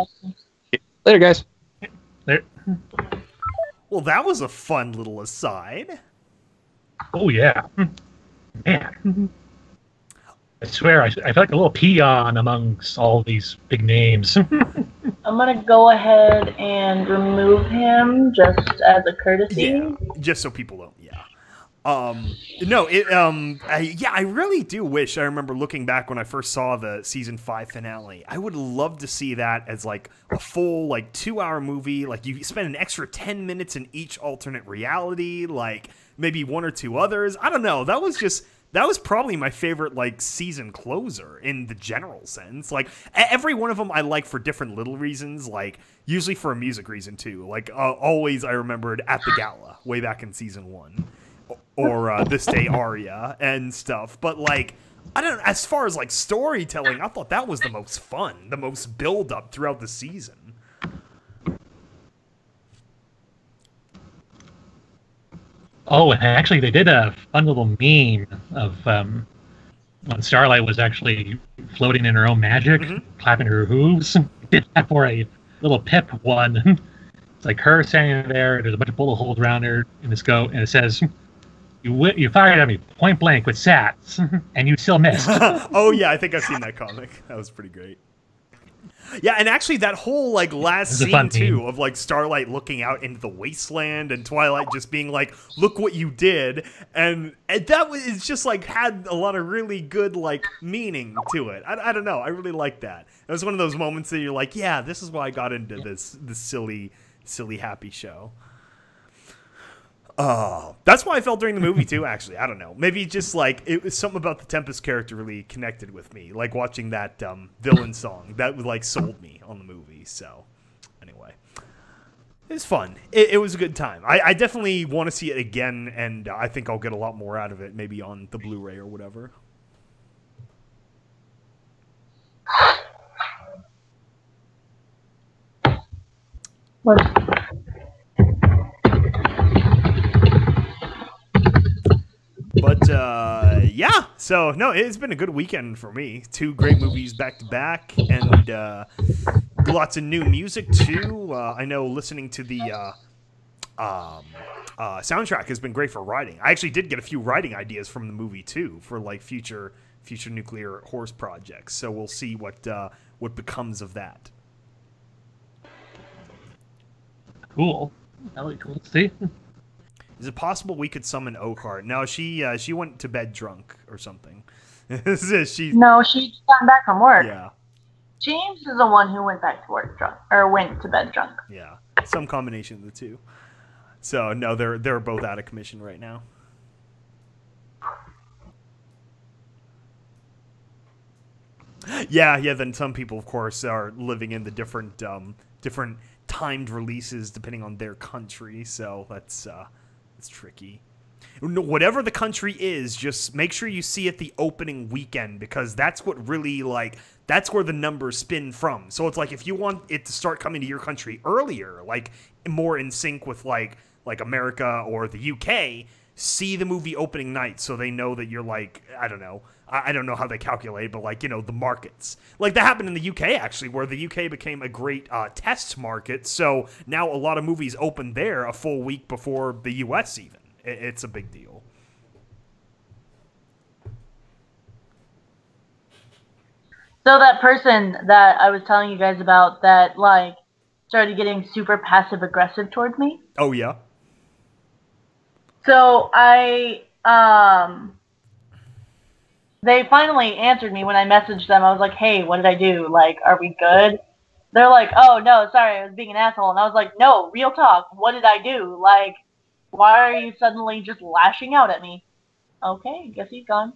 Later, guys. There. Well, that was a fun little aside. Oh, yeah. Man. I swear, I feel like a little peon amongst all these big names. I'm going to go ahead and remove him just as a courtesy. Yeah, just so people don't, I really do wish, I remember looking back when I first saw the season 5 finale, I would love to see that as like a full, like, 2-hour movie. Like, you spend an extra 10 minutes in each alternate reality, like maybe 1 or 2 others. I don't know. That was probably my favorite, like, season closer in the general sense. Like, every one of them I like for different little reasons, like, usually for a music reason, too. Like, always I remembered At the Gala, way back in season 1. Or This Day Aria and stuff. But, like, I don't know, as far as, like, storytelling, I thought that was the most fun, the most build-up throughout the season. Oh, and actually, they did a fun little meme of when Starlight was actually floating in her own magic, clapping her hooves. Did that for a little Pip one. It's like her standing there. There's a bunch of bullet holes around her in this go, and it says, "You fired at me point blank with sats, and you still missed." Oh yeah, I think I've seen that comic. That was pretty great. Yeah, and actually that whole, like, last scene, too, of, like, Starlight looking out into the wasteland and Twilight just being like, look what you did. And that was just, like, had a lot of really good, like, meaning to it. I don't know. I really like that. It was one of those moments that you're like, yeah, this is why I got into this silly, happy show. That's why I felt during the movie too, actually. I don't know. Maybe just, like, it was something about the Tempest character really connected with me. Like watching that villain song. That, like, sold me on the movie. So, anyway. It was fun. It was a good time. I definitely want to see it again, and I think I'll get a lot more out of it, maybe on the Blu-ray or whatever. But, yeah, so, no, it's been a good weekend for me. 2 great movies back-to-back, and lots of new music, too. I know listening to the soundtrack has been great for writing. I actually did get a few writing ideas from the movie too for like future nuclear horse projects. So we'll see what becomes of that. Cool. Really cool to see. Is it possible we could summon Oakheart? No, she went to bed drunk or something. No, she's gotten back from work. Yeah. James is the one who went back to work drunk, or went to bed drunk. Yeah, some combination of the two. So no, they're both out of commission right now. Yeah. Then some people, of course, are living in the different timed releases depending on their country. So that's tricky. Whatever the country is, just make sure you see it the opening weekend, because that's what really, like, that's where the numbers spin from. So it's like if you want it to start coming to your country earlier, like more in sync with like America or the UK, see the movie opening night so they know that you're like, I don't know how they calculate, but like, the markets. Like that happened in the UK actually, where the UK became a great test market. So now a lot of movies open there a full week before the US even. It's a big deal. So that person that I was telling you guys about that like started getting super passive aggressive towards me. Oh yeah. So they finally answered me when I messaged them. I was like, "Hey, what did I do? Like, are we good?" They're like, "Oh no, sorry, I was being an asshole." And I was like, "No, real talk. What did I do? Like, why are you suddenly just lashing out at me?" Okay, guess he's gone.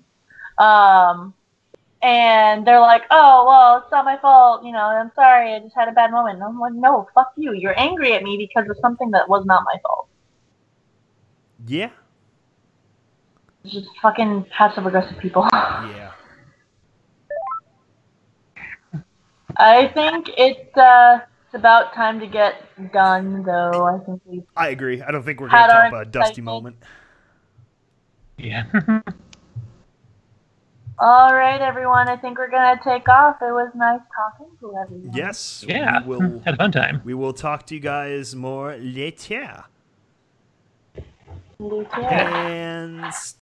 And they're like, "Oh, well, it's not my fault. I'm sorry. I just had a bad moment." And I'm like, "No, fuck you. You're angry at me because of something that was not my fault." Yeah. It's just fucking passive-aggressive people. Yeah. I think it's about time to get done, though. I agree. I don't think we're going to top a Dusty moment. Yeah. All right, everyone. I think we're going to take off. It was nice talking to everyone. Yes. Yeah. Had a fun time. We will talk to you guys more later. Later. And